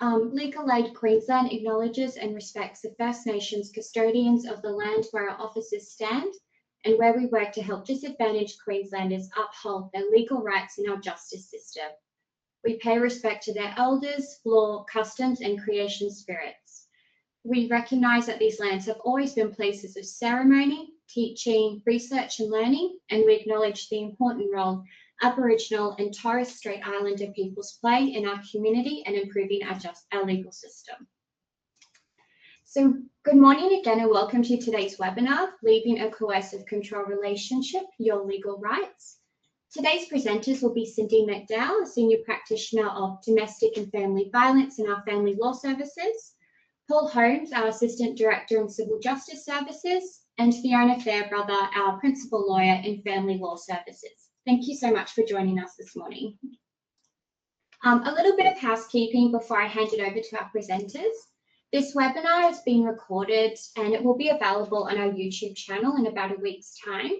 Legal Aid Queensland acknowledges and respects the First Nations custodians of the land where our offices stand and where we work to help disadvantaged Queenslanders uphold their legal rights in our justice system. We pay respect to their elders, law, customs, and creation spirits. We recognise that these lands have always been places of ceremony, teaching, research, and learning, and we acknowledge the important role Aboriginal and Torres Strait Islander peoples play in our community and improving our legal system. So good morning again and welcome to today's webinar, Leaving a Coercive Control Relationship, Your Legal Rights. Today's presenters will be Cindy McDowell, a Senior Practitioner of Domestic and Family Violence in our Family Law Services, Paul Holmes, our Assistant Director in Civil Justice Services, and Fiona Fairbrother, our Principal Lawyer in Family Law Services. Thank you so much for joining us this morning. A little bit of housekeeping before I hand it over to our presenters. This webinar has been recorded and it will be available on our YouTube channel in about a week's time.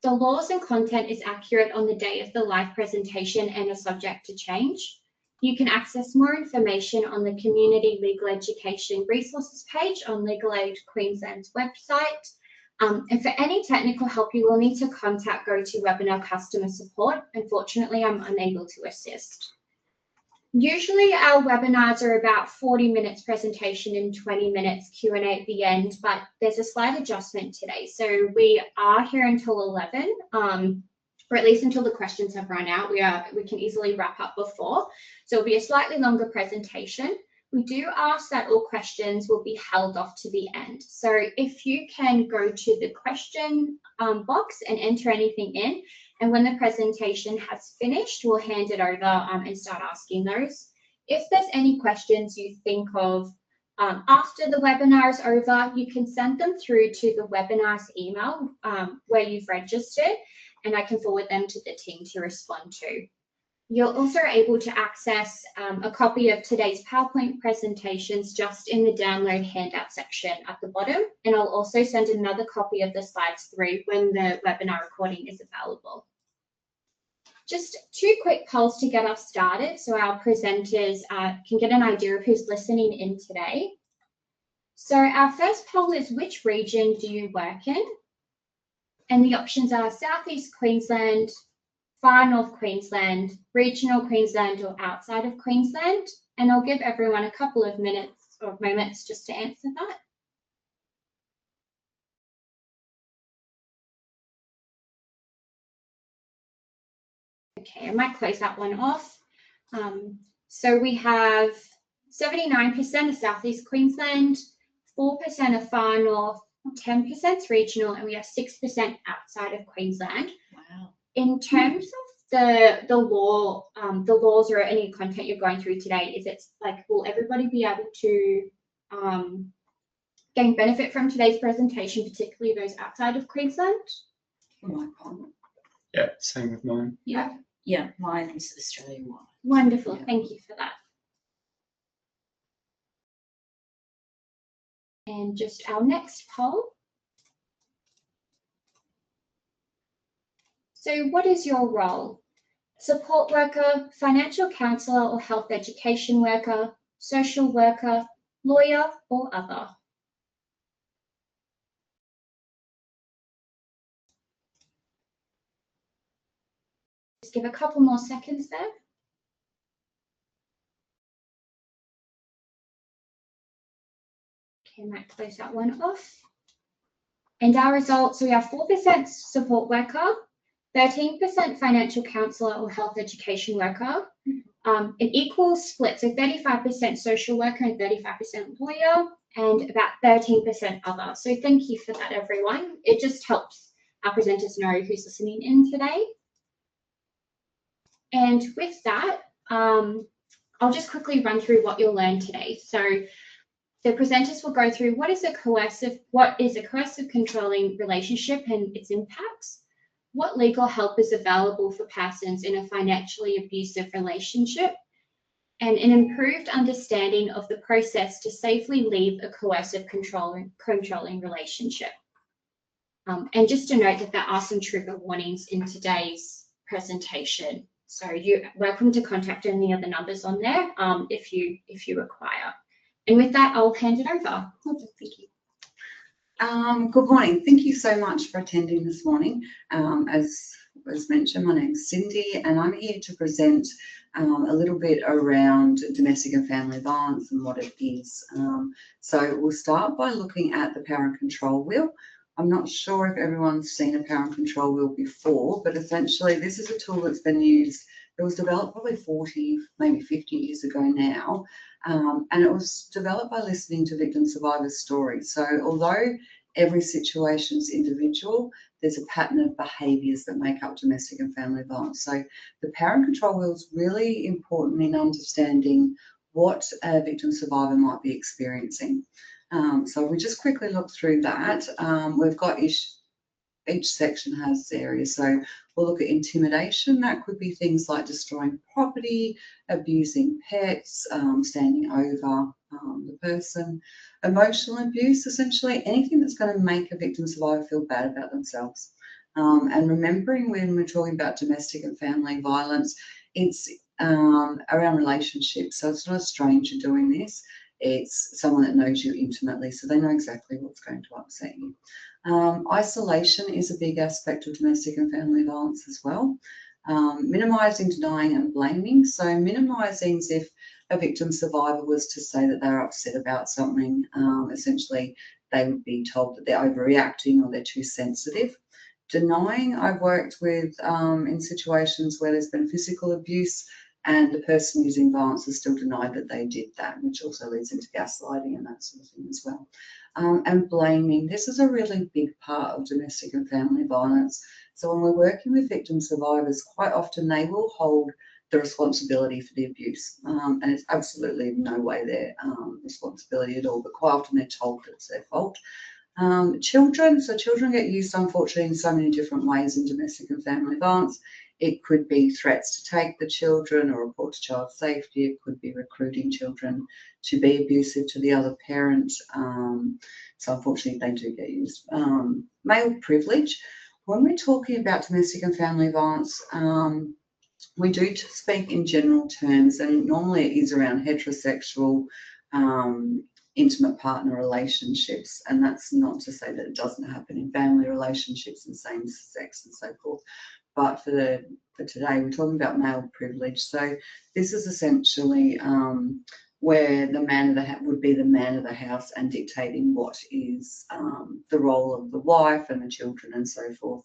The laws and content is accurate on the day of the live presentation and are subject to change. You can access more information on the Community Legal Education Resources page on Legal Aid Queensland's website. And for any technical help, you will need to contact GoToWebinar customer support. Unfortunately, I'm unable to assist. Usually our webinars are about 40 minutes presentation and 20 minutes Q&A at the end, but there's a slight adjustment today. So we are here until 11, or at least until the questions have run out. We can easily wrap up before. So it'll be a slightly longer presentation. We do ask that all questions will be held off to the end. So if you can go to the question box and enter anything in, and when the presentation has finished, we'll hand it over and start asking those. If there's any questions you think of after the webinar is over, you can send them through to the webinar's email where you've registered, and I can forward them to the team to respond to. You're also able to access a copy of today's PowerPoint presentations just in the download handout section at the bottom, and I'll also send another copy of the slides through when the webinar recording is available. Just two quick polls to get us started so our presenters can get an idea of who's listening in today. So our first poll is, which region do you work in? And the options are South East Queensland, Far North Queensland, Regional Queensland, or outside of Queensland. And I'll give everyone a couple of minutes or moments just to answer that. Okay, I might close that one off. So we have 79% of South East Queensland, 4% of Far North, 10% regional, and we have 6% outside of Queensland. Wow. In terms of the laws or any content you're going through today, is it like, will everybody be able to gain benefit from today's presentation, particularly those outside of Queensland? Yeah, same with mine. Yeah, mine's Australia-wide. Wonderful, yeah. Thank you for that. And just our next poll. So what is your role? Support worker, financial counsellor or health education worker, social worker, lawyer or other? Just give a couple more seconds there. Okay, I might close that one off. And our results, so we have 4% support worker, 13% financial counsellor or health education worker, an equal split, so 35% social worker and 35% lawyer, and about 13% other. So thank you for that, everyone. It just helps our presenters know who's listening in today. And with that, I'll just quickly run through what you'll learn today. So the presenters will go through what is a coercive controlling relationship and its impacts, what legal help is available for persons in a financially abusive relationship, and an improved understanding of the process to safely leave a coercive controlling relationship. And just to note that there are some trigger warnings in today's presentation. So you're welcome to contact any of the numbers on there if you require. And with that, I'll hand it over. Thank you. Good morning. Thank you so much for attending this morning. As was mentioned, my name is Cindy and I'm here to present a little bit around domestic and family violence and what it is. So we'll start by looking at the power and control wheel. I'm not sure if everyone's seen a power and control wheel before, but essentially this is a tool that's been used. It was developed probably 40, maybe 50 years ago now, and it was developed by listening to victim survivors' stories. So although every situation is individual, there's a pattern of behaviours that make up domestic and family violence. So the power and control wheel is really important in understanding what a victim survivor might be experiencing. So we just quickly look through that. We've got each section has areas. So we'll look at intimidation. That could be things like destroying property, abusing pets, standing over the person. Emotional abuse, essentially anything that's going to make a victim survivor feel bad about themselves. And remembering when we're talking about domestic and family violence, it's around relationships. So it's not a stranger doing this. It's someone that knows you intimately, so they know exactly what's going to upset you. Isolation is a big aspect of domestic and family violence as well. Minimising, denying and blaming. So minimising is if a victim survivor was to say that they're upset about something, essentially they would be told that they're overreacting or they're too sensitive. Denying, I've worked with in situations where there's been physical abuse and the person using violence has still denied that they did that, which also leads into gaslighting and that sort of thing as well. And blaming, this is a really big part of domestic and family violence. So when we're working with victim survivors, quite often they will hold the responsibility for the abuse, and it's absolutely no way their responsibility at all, but quite often they're told that it's their fault. Children, so children get used unfortunately in so many different ways in domestic and family violence. It could be threats to take the children or report to child safety. It could be recruiting children to be abusive to the other parent. So unfortunately they do get used. Male privilege. When we're talking about domestic and family violence, we do speak in general terms, and normally it is around heterosexual intimate partner relationships, and that's not to say that it doesn't happen in family relationships and same sex and so forth. But for today, we're talking about male privilege. So this is essentially where the man of the would be the man of the house and dictating what is the role of the wife and the children and so forth.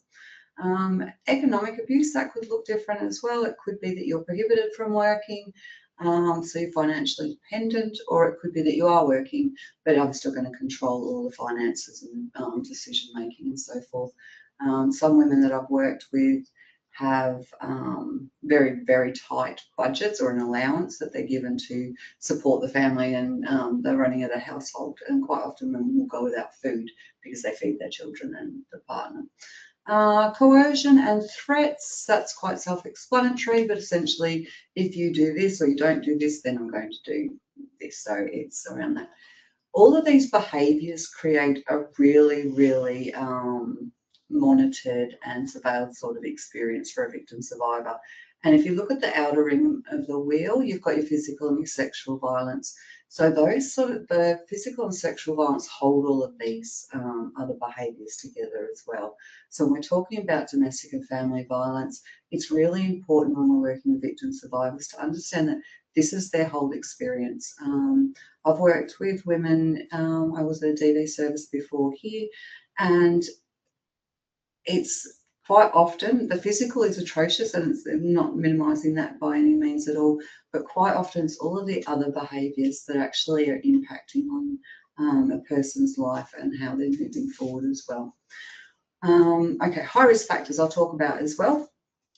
Economic abuse, that could look different as well. It could be that you're prohibited from working, so you're financially dependent, or it could be that you are working, but I'm still going to control all the finances and decision making and so forth. Some women that I've worked with have very, very tight budgets or an allowance that they're given to support the family and the running of the household, and quite often women will go without food because they feed their children and the partner. Coercion and threats, that's quite self-explanatory, but essentially if you do this or you don't do this, then I'm going to do this. So it's around that. All of these behaviours create a really, really monitored and surveilled sort of experience for a victim survivor. And if you look at the outer ring of the wheel, you've got your physical and your sexual violence. So those sort of the physical and sexual violence hold all of these other behaviours together as well. So when we're talking about domestic and family violence, it's really important when we're working with victim survivors to understand that this is their whole experience. I've worked with women, I was at a DV service before here, and it's quite often, the physical is atrocious, and it's not minimising that by any means at all, but quite often it's all of the other behaviours that actually are impacting on a person's life and how they're moving forward as well. Okay, high risk factors I'll talk about as well.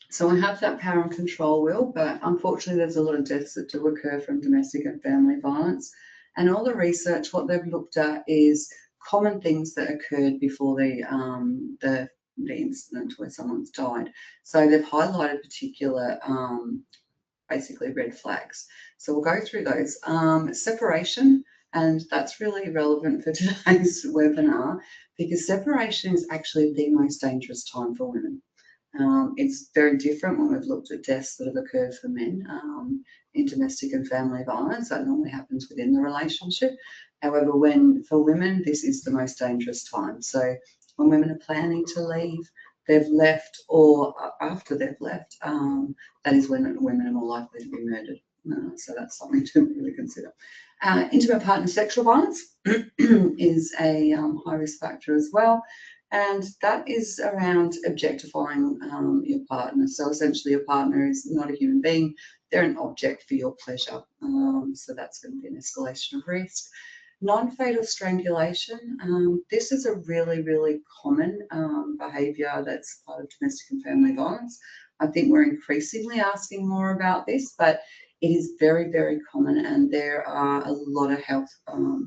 So I have that power and control wheel, but unfortunately there's a lot of deaths that do occur from domestic and family violence. And all the research, what they've looked at is common things that occurred before the incident where someone's died. So they've highlighted particular basically red flags. So we'll go through those. Separation, and that's really relevant for today's webinar because separation is actually the most dangerous time for women. It's very different when we've looked at deaths that have occurred for men in domestic and family violence. That normally happens within the relationship. However, when for women, this is the most dangerous time. So when women are planning to leave, they've left, or after they've left, that is when women are more likely to be murdered. So that's something to really consider. Intimate partner sexual violence is a high risk factor as well. And that is around objectifying your partner. So essentially your partner is not a human being, they're an object for your pleasure. So that's going to be an escalation of risk. Non-fatal strangulation. This is a really, really common behaviour that's part of domestic and family violence. I think we're increasingly asking more about this, but it is very, very common, and there are a lot of health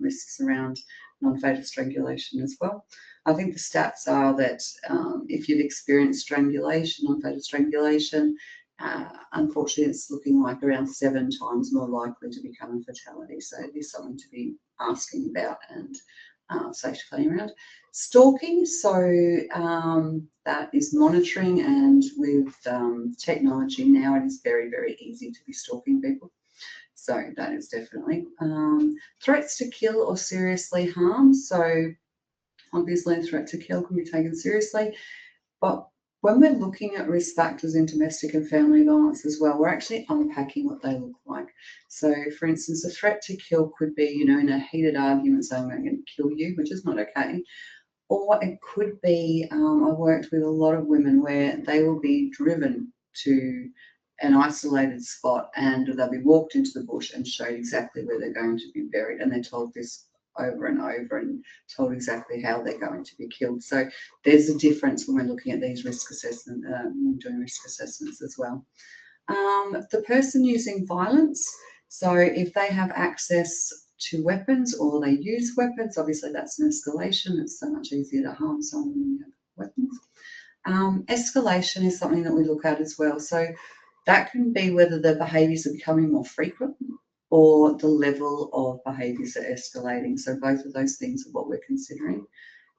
risks around non-fatal strangulation as well. I think the stats are that if you've experienced strangulation, non-fatal strangulation, unfortunately it's looking like around 7 times more likely to become a fatality. So it is something to be asking about and safety planning around. Stalking, so that is monitoring, and with technology now it is very, very easy to be stalking people. So that is definitely threats to kill or seriously harm. So obviously a threat to kill can be taken seriously, but when we're looking at risk factors in domestic and family violence as well, we're actually unpacking what they look like. So, for instance, a threat to kill could be, you know, in a heated argument saying, I'm going to kill you, which is not okay. Or it could be, I worked with a lot of women where they will be driven to an isolated spot and they'll be walked into the bush and showed exactly where they're going to be buried. And they're told this over and over and told exactly how they're going to be killed. So there's a difference when we're looking at these risk assessment, doing risk assessments as well. The person using violence, so if they have access to weapons or they use weapons, obviously that's an escalation. It's so much easier to harm someone when you have weapons. Escalation is something that we look at as well. So that can be whether the behaviours are becoming more frequent or the level of behaviours are escalating. So both of those things are what we're considering.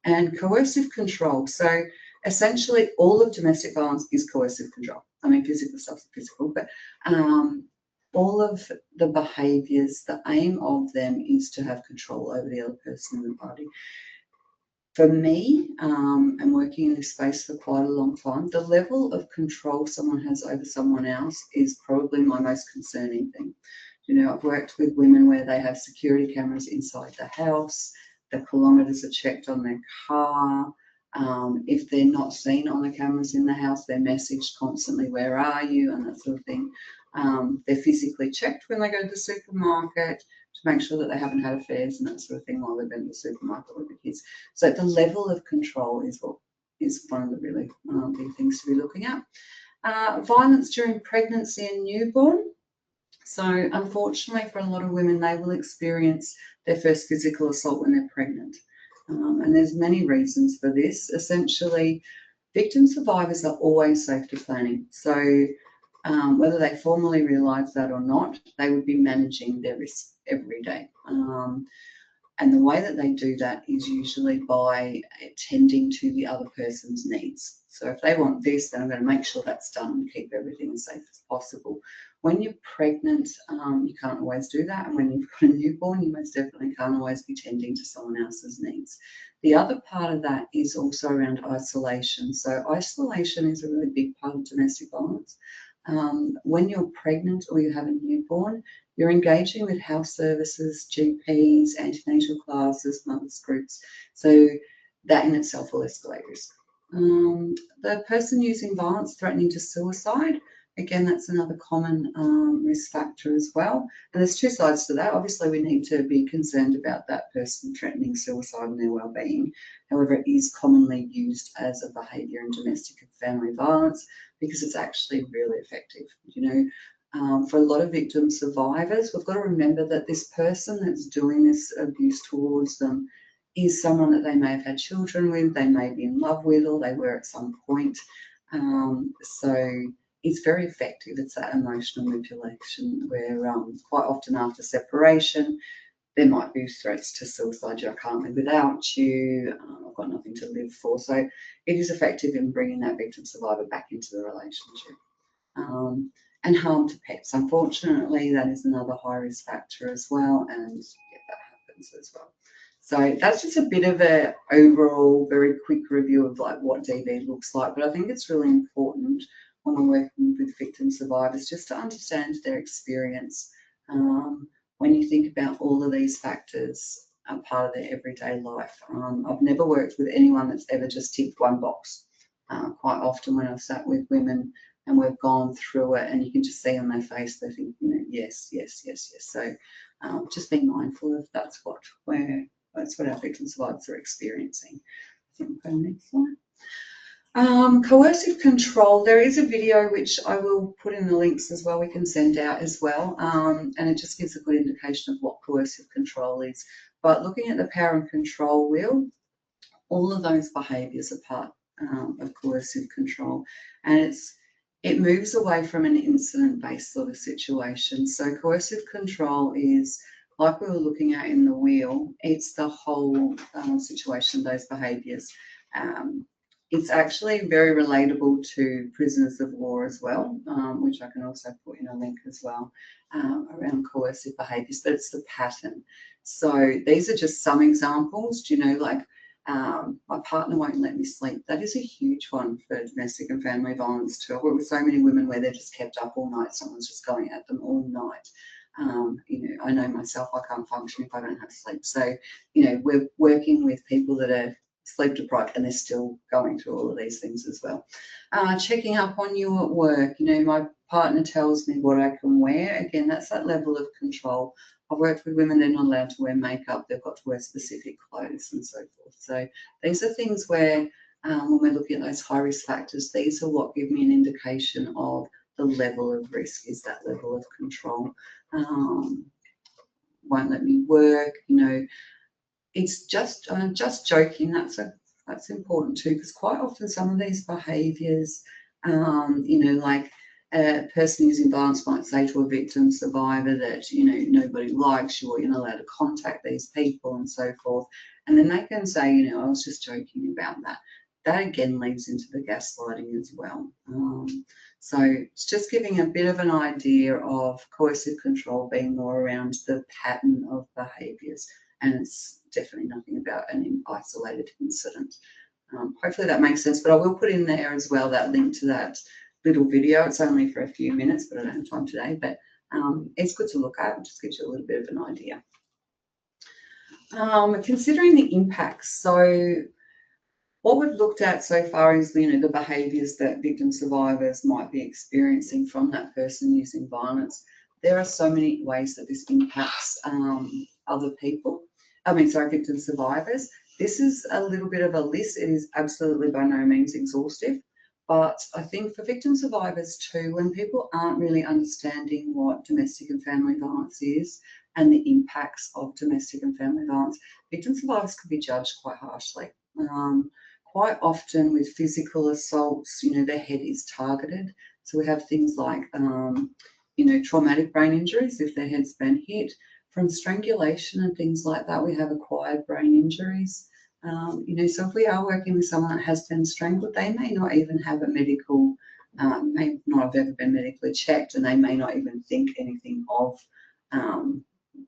And coercive control. So essentially all of domestic violence is coercive control. I mean, physical stuff's physical, but all of the behaviours, the aim of them is to have control over the other person in the party. For me, and working in this space for quite a long time, the level of control someone has over someone else is probably my most concerning thing. You know, I've worked with women where they have security cameras inside the house, the kilometres are checked on their car. If they're not seen on the cameras in the house, they're messaged constantly, where are you, and that sort of thing. They're physically checked when they go to the supermarket to make sure that they haven't had affairs and that sort of thing while they've been in the supermarket with the kids. So the level of control is what is one of the really big things to be looking at. Violence during pregnancy and newborn. So unfortunately for a lot of women, they will experience their first physical assault when they're pregnant. And there's many reasons for this. Essentially, victim survivors are always safety planning. So whether they formally realise that or not, they would be managing their risk every day. And the way that they do that is usually by attending to the other person's needs. So if they want this, then I'm going to make sure that's done and keep everything as safe as possible. When you're pregnant, you can't always do that. And when you've got a newborn, you most definitely can't always be tending to someone else's needs. The other part of that is also around isolation. So isolation is a really big part of domestic violence. When you're pregnant or you have a newborn, you're engaging with health services, GPs, antenatal classes, mothers groups. So that in itself will escalate risk. The person using violence threatening to suicide, again, that's another common risk factor as well. And there's two sides to that. Obviously, we need to be concerned about that person threatening suicide and their well-being. However, it is commonly used as a behaviour in domestic and family violence because it's actually really effective. You know, for a lot of victim survivors, we've got to remember that this person that's doing this abuse towards them is someone that they may have had children with, they may be in love with, or they were at some point. So it's very effective. It's that emotional manipulation where quite often after separation, there might be threats to suicide. I can't live without you. I've got nothing to live for. So it is effective in bringing that victim survivor back into the relationship. And harm to pets. Unfortunately, that is another high risk factor as well, and yeah, that happens as well. So that's just a bit of a overall very quick review of like what DV looks like, but I think it's really important when we're working with victim survivors just to understand their experience. When you think about all of these factors are part of their everyday life. I've never worked with anyone that's ever just ticked one box. Quite often when I've sat with women and we've gone through it and you can just see on their face, they think, you know, yes, yes, yes, yes. So just be mindful of that's what our victim survivors are experiencing. I think we'll go next slide. Coercive control, there is a video which I will put in the links as well, we can send out as well, and it just gives a good indication of what coercive control is. But looking at the power and control wheel, all of those behaviours are part of coercive control, and it moves away from an incident-based sort of situation. So coercive control is, like we were looking at in the wheel, it's the whole situation, those behaviours. It's actually very relatable to prisoners of war as well, which I can also put in a link as well, around coercive behaviours, but it's the pattern. So these are just some examples, do you know, like my partner won't let me sleep. That is a huge one for domestic and family violence too. I've worked with so many women where they're just kept up all night. Someone's just going at them all night. You know, I know myself, I can't function if I don't have sleep. So, you know, we're working with people that are sleep deprived and they're still going through all of these things as well. Checking up on you at work. You know, my partner tells me what I can wear. Again, that's that level of control. I've worked with women, they're not allowed to wear makeup, they've got to wear specific clothes and so forth. So these are things where when we're looking at those high risk factors, these are what give me an indication of the level of risk, is that level of control. Won't let me work, you know, it's just joking, that's important too, because quite often some of these behaviours, you know, like a person using violence might say to a victim survivor that, you know, nobody likes you or you're not allowed to contact these people and so forth. And then they can say, you know, I was just joking about that. That again leads into the gaslighting as well. So it's just giving a bit of an idea of coercive control being more around the pattern of behaviours, and it's definitely nothing about an isolated incident. Hopefully that makes sense, but I will put in there as well that link to that little video. It's only for a few minutes, but I don't have time today, but it's good to look at. It just gives you a little bit of an idea. Considering the impacts, so what we've looked at so far is, you know, the behaviours that victim survivors might be experiencing from that person using violence. There are so many ways that this impacts other people. Victim survivors. This is a little bit of a list. It is absolutely by no means exhaustive. But I think for victim survivors too, when people aren't really understanding what domestic and family violence is and the impacts of domestic and family violence, victim survivors can be judged quite harshly. Quite often with physical assaults, you know, their head is targeted. So we have things like, you know, traumatic brain injuries if their head's been hit. From strangulation and things like that, we have acquired brain injuries. You know, so if we are working with someone that has been strangled, they may not even have a medical, may not have ever been medically checked, and they may not even think anything of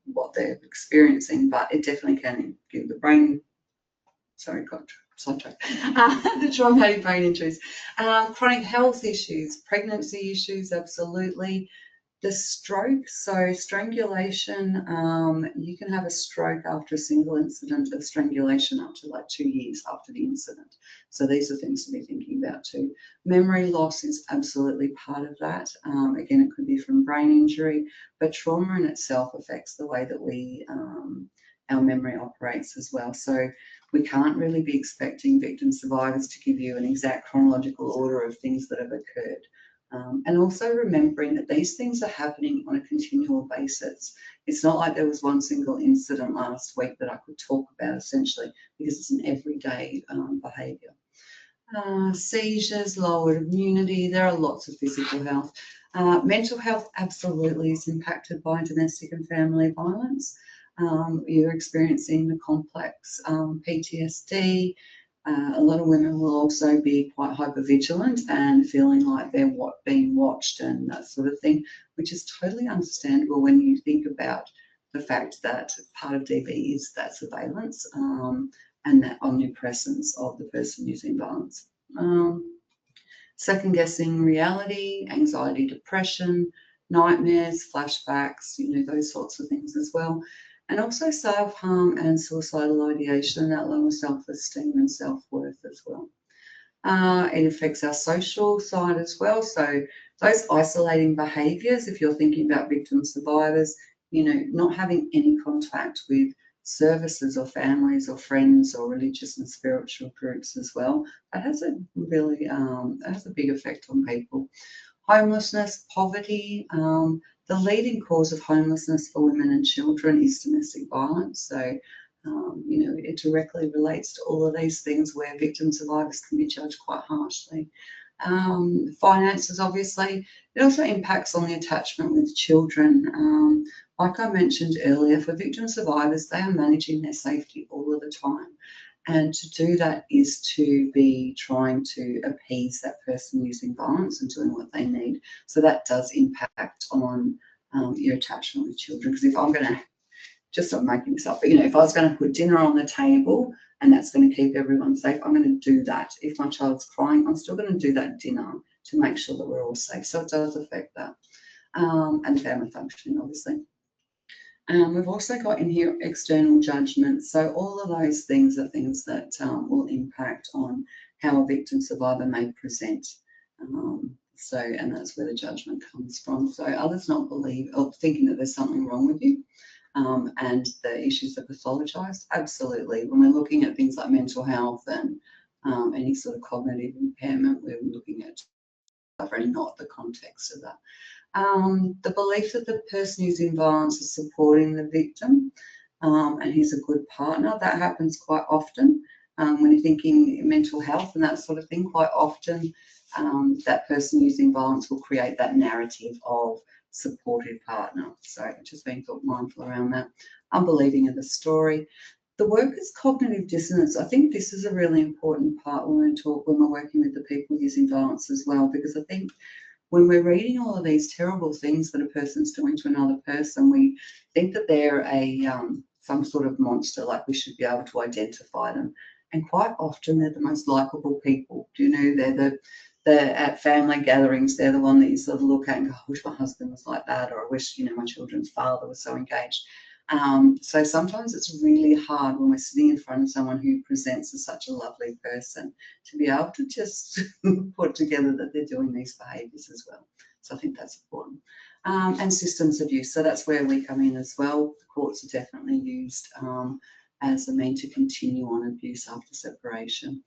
what they're experiencing, but it definitely can give the brain, the traumatic brain injuries. Chronic health issues, pregnancy issues, absolutely. The stroke, so strangulation, you can have a stroke after a single incident of strangulation up to like 2 years after the incident. So these are things to be thinking about too. Memory loss is absolutely part of that. Again, it could be from brain injury, but trauma in itself affects the way that we, our memory operates as well. So we can't really be expecting victim survivors to give you an exact chronological order of things that have occurred. And also remembering that these things are happening on a continual basis. It's not like there was one single incident last week that I could talk about essentially, because it's an everyday behaviour. Seizures, lowered immunity, there are lots of physical health. Mental health absolutely is impacted by domestic and family violence. you're experiencing the complex PTSD. A lot of women will also be quite hypervigilant and feeling like they're being watched and that sort of thing, which is totally understandable when you think about the fact that part of DV is that surveillance and that omnipresence of the person using violence. Second guessing reality, anxiety, depression, nightmares, flashbacks, those sorts of things as well. And also self-harm and suicidal ideation, that lower self-esteem and self-worth as well. It affects our social side as well. So those isolating behaviours, if you're thinking about victim survivors, not having any contact with services or families or friends or religious and spiritual groups as well, that has a really has a big effect on people. Homelessness, poverty. The leading cause of homelessness for women and children is domestic violence. So, it directly relates to all of these things where victim survivors can be judged quite harshly. Finances, obviously. It also impacts on the attachment with children. Like I mentioned earlier, for victim survivors, they are managing their safety all of the time. And to do that is to be trying to appease that person using violence and doing what they need. So that does impact on your attachment with children. Because if I'm going to, just not making this up, but if I was going to put dinner on the table and that's going to keep everyone safe, I'm going to do that. If my child's crying, I'm still going to do that dinner to make sure that we're all safe. So it does affect that. And family functioning, obviously. We've also got in here external judgment. So all of those things are things that will impact on how a victim survivor may present. And that's where the judgment comes from. So others not believe or thinking that there's something wrong with you and the issues are pathologised. Absolutely. When we're looking at things like mental health and any sort of cognitive impairment, we're looking at and not the context of that. The belief that the person using violence is supporting the victim and he's a good partner, that happens quite often when you're thinking mental health and that sort of thing. Quite often that person using violence will create that narrative of supportive partner. So just being mindful around that. Unbelieving of the story. The worker's cognitive dissonance, I think this is a really important part when we're working with the people using violence as well, because I think when we're reading all of these terrible things that a person's doing to another person, we think that they're some sort of monster, like we should be able to identify them. And quite often they're the most likable people. They're at family gatherings, they're the one that you sort of look at and go, I wish my husband was like that, or I wish, my children's father was so engaged. So sometimes it's really hard when we're sitting in front of someone who presents as such a lovely person to be able to just put together that they're doing these behaviours as well. So I think that's important. And systems of use. So that's where we come in as well. The courts are definitely used as a means to continue on abuse after separation.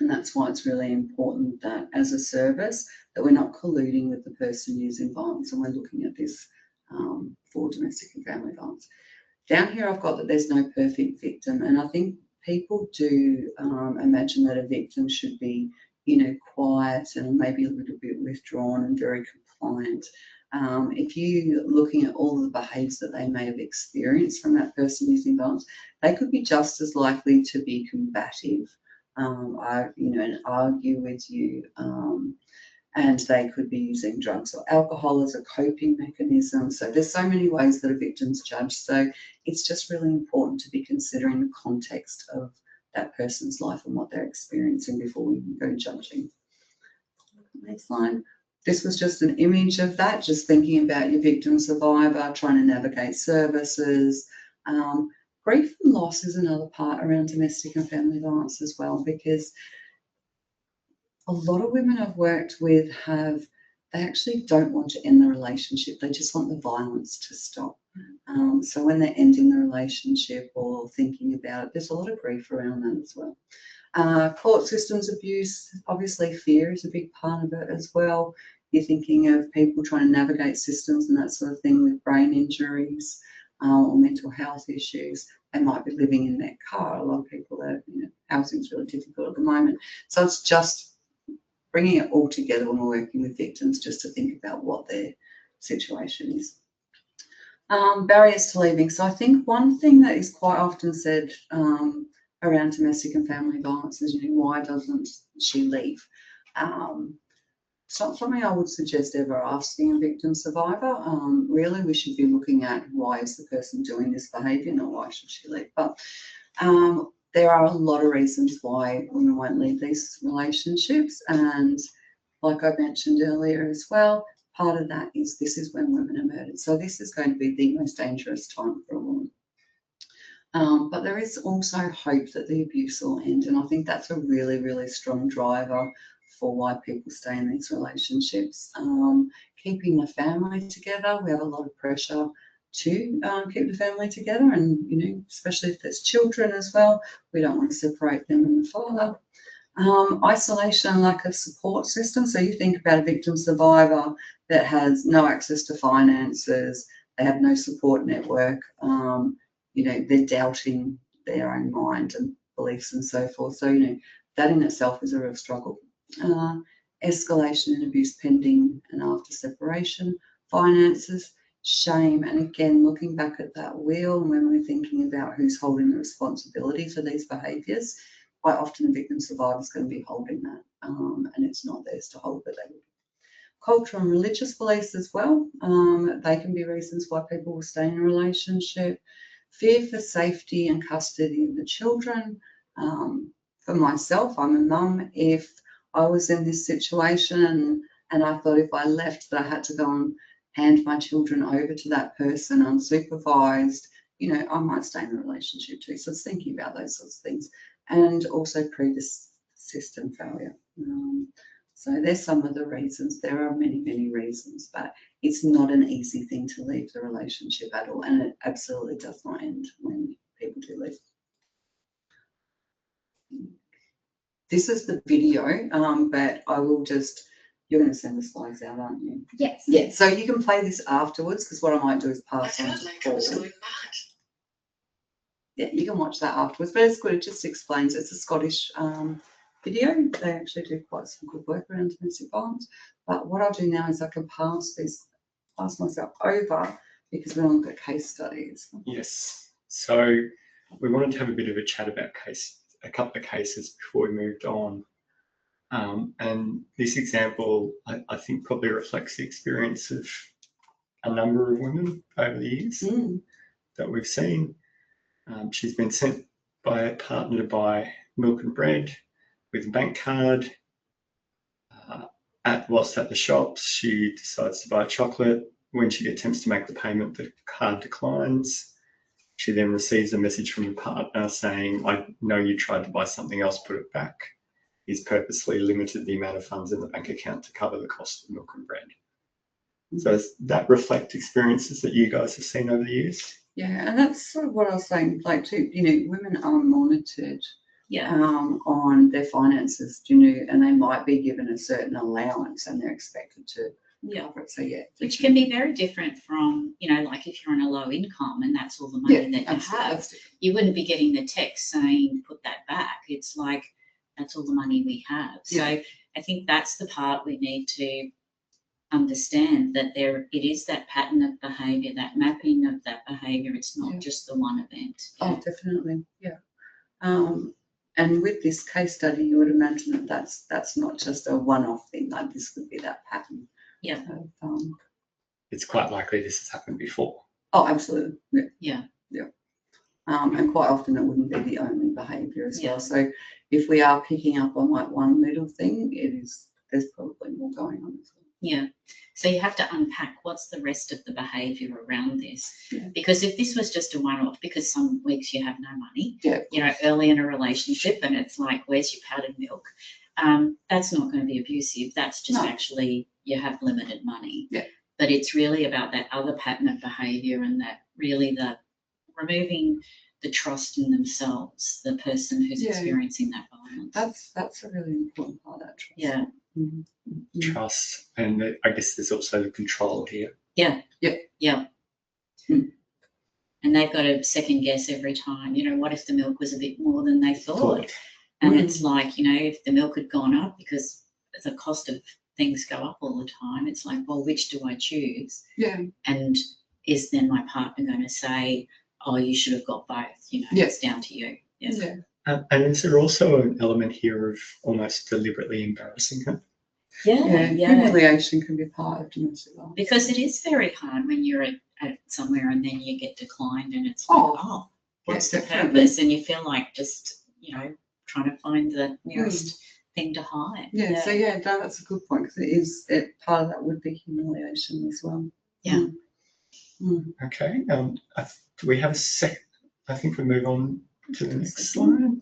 And that's why it's really important that as a service that we're not colluding with the person using violence, and we're looking at this for domestic and family violence. Down here I've got that there's no perfect victim, and I think people do imagine that a victim should be, quiet and maybe a little bit withdrawn and very compliant. If you're looking at all the behaviours that they may have experienced from that person using violence, they could be just as likely to be combative, and argue with you. And they could be using drugs or alcohol as a coping mechanism. So there's so many ways that a victim's judged. So it's just really important to be considering the context of that person's life and what they're experiencing before we go judging. Next slide. This was just an image of that, just thinking about your victim survivor, trying to navigate services. Grief and loss is another part around domestic and family violence as well, because a lot of women I've worked with they actually don't want to end the relationship. They just want the violence to stop. So when they're ending the relationship or thinking about it, there's a lot of grief around that as well. Court systems abuse, obviously fear is a big part of it as well. You're thinking of people trying to navigate systems and that sort of thing with brain injuries or mental health issues. They might be living in their car. A lot of people are, housing's really difficult at the moment. So it's just bringing it all together when we're working with victims, just to think about what their situation is. Barriers to leaving. So I think one thing that is quite often said around domestic and family violence is, why doesn't she leave? It's not something I would suggest ever asking a victim survivor. Really, we should be looking at why is the person doing this behaviour, not why should she leave. But there are a lot of reasons why women won't leave these relationships, and like I mentioned earlier as well, part of that is this is when women are murdered. So this is going to be the most dangerous time for a woman. But there is also hope that the abuse will end, and I think that's a really, really strong driver for why people stay in these relationships. Keeping the family together, we have a lot of pressure to keep the family together, and especially if there's children as well, we don't want to separate them and the father. Isolation and lack of support system. So you think about a victim survivor that has no access to finances, they have no support network, they're doubting their own mind and beliefs and so forth. So, that in itself is a real struggle. Escalation in abuse pending and after separation, finances, shame, and again, looking back at that wheel when we're thinking about who's holding the responsibility for these behaviours, quite often the victim survivor is going to be holding that, and it's not theirs to hold, but they will. Cultural and religious beliefs as well, they can be reasons why people will stay in a relationship. Fear for safety and custody of the children. For myself, I'm a mum. If I was in this situation and I thought if I left that I had to go and hand my children over to that person unsupervised, I might stay in a relationship too. So it's thinking about those sorts of things. And also previous system failure. So there's some of the reasons. There are many, many reasons, but it's not an easy thing to leave the relationship at all, and it absolutely does not end when people do leave. This is the video, but I will you're going to send the slides out, aren't you? Yes. Yeah, so you can play this afterwards, because what I might do is pass on to Paul. Yeah, you can watch that afterwards, but it's good. It just explains. It's a Scottish video. They actually do quite some good work around domestic violence. But what I'll do now is I can pass myself over, because we're on the case studies. Yes. So we wanted to have a bit of a chat about a couple of cases before we moved on. And this example, I think, probably reflects the experience of a number of women over the years that we've seen. She's been sent by a partner to buy milk and bread with a bank card. Whilst at the shops, she decides to buy chocolate. When she attempts to make the payment, the card declines. She then receives a message from the partner saying, "I know you tried to buy something else, put it back." He's purposely limited the amount of funds in the bank account to cover the cost of milk and bread. So does that reflect experiences that you guys have seen over the years? Yeah, and that's sort of what I was saying, like too, women are monitored on their finances, and they might be given a certain allowance and they're expected to cover it. So which can be very different from, like if you're on a low income and that's all the money that you have, you wouldn't be getting the text saying put that back. It's like that's all the money we have. So I think that's the part we need to understand, that it is that pattern of behaviour, that mapping of that behaviour. It's not just the one event. Oh, definitely, and with this case study, you would imagine that that's not just a one-off thing. Like this could be that pattern. Yeah. It's quite likely this has happened before. Oh, absolutely. Yeah. And quite often it wouldn't be the only behaviour as well. So if we are picking up on like one little thing, there's probably more going on as well. Yeah. So you have to unpack what's the rest of the behaviour around this. Yeah. Because if this was just a one-off, because some weeks you have no money, early in a relationship, and it's like, where's your powdered milk? That's not going to be abusive. That's just actually you have limited money. Yeah. But it's really about that other pattern of behaviour, and that really the removing the trust in themselves, the person who's experiencing that violence. That's a really important part of that trust. Yeah. Trust, and I guess there's also the control here. Yeah. And they've got to second guess every time. What if the milk was a bit more than they thought? And it's like, if the milk had gone up, because the cost of things go up all the time, it's like, well, which do I choose? Yeah. And is then my partner going to say, oh, you should have got both, you know, Yeah. it's down to you. Yeah. And is there also an element here of almost deliberately embarrassing her? Yeah. Humiliation can be part of domestic violence. Because it is very hard when you're at somewhere and then you get declined and it's like, oh, what's the purpose? And you feel like just, you know, trying to find the nearest thing to hide. Yeah, so yeah, that's a good point, because part of that would be humiliation as well. Yeah. Okay, do we have a second? I think we move on to the next slide.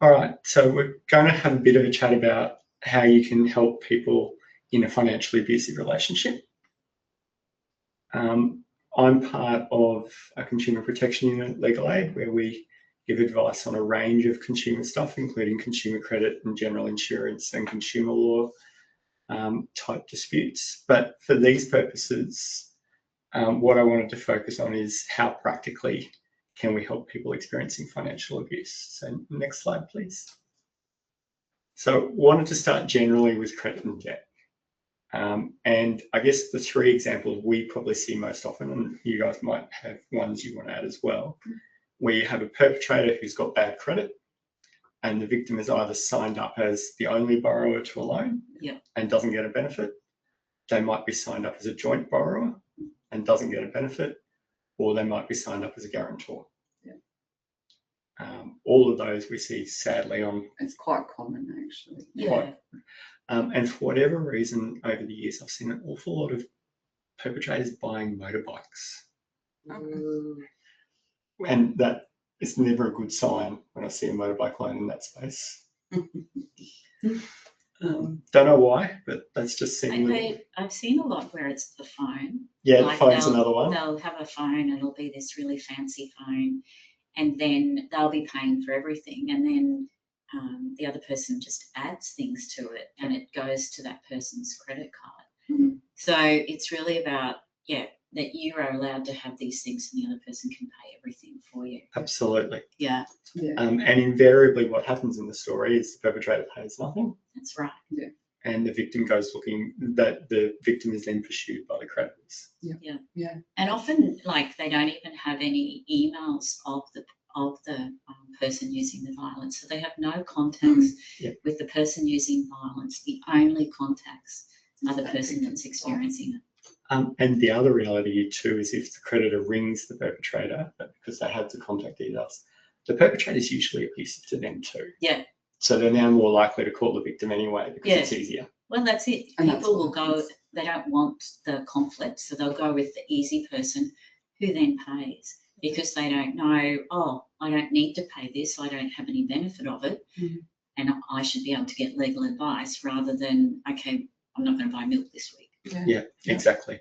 All right, so we're going to have a bit of a chat about how you can help people in a financially abusive relationship. I'm part of a consumer protection unit at Legal Aid, where we give advice on a range of consumer stuff, including consumer credit and general insurance and consumer law type disputes. But for these purposes, what I wanted to focus on is how practically can we help people experiencing financial abuse. So next slide, please. So wanted to start generally with credit and debt. And I guess the three examples we probably see most often, and you guys might have ones you want to add as well, where you have a perpetrator who's got bad credit and the victim is either signed up as the only borrower to a loan and doesn't get a benefit. They might be signed up as a joint borrower and doesn't get a benefit, or they might be signed up as a guarantor. All of those we see sadly on. It's quite common actually. And for whatever reason, over the years, I've seen an awful lot of perpetrators buying motorbikes. And that is never a good sign when I see a motorbike loan in that space. Don't know why, but that's just seems. I've seen a lot where it's the phone. Yeah, like the phone's another one. They'll have a phone and it'll be this really fancy phone, and then they'll be paying for everything, and then the other person just adds things to it and it goes to that person's credit card. So it's really about, that you are allowed to have these things and the other person can pay everything for you. Absolutely. Yeah. And invariably what happens in the story is the perpetrator pays nothing. That's right. Yeah. And the victim goes looking, that the victim is then pursued by the creditors. Yeah. And often, like, they don't even have any emails of the person using the violence. So they have no contacts with the person using violence. The only contacts are the person that's experiencing it. And the other reality too is if the creditor rings the perpetrator, because they have the contact details, the perpetrator is usually abusive to them too. Yeah. So they're now more likely to call the victim anyway because it's easier. Well, that's it. And People will go, they don't want the conflict, so they'll go with the easy person who then pays, because they don't know, I don't need to pay this, I don't have any benefit of it, and I should be able to get legal advice rather than, okay, I'm not going to buy milk this week. Yeah, exactly.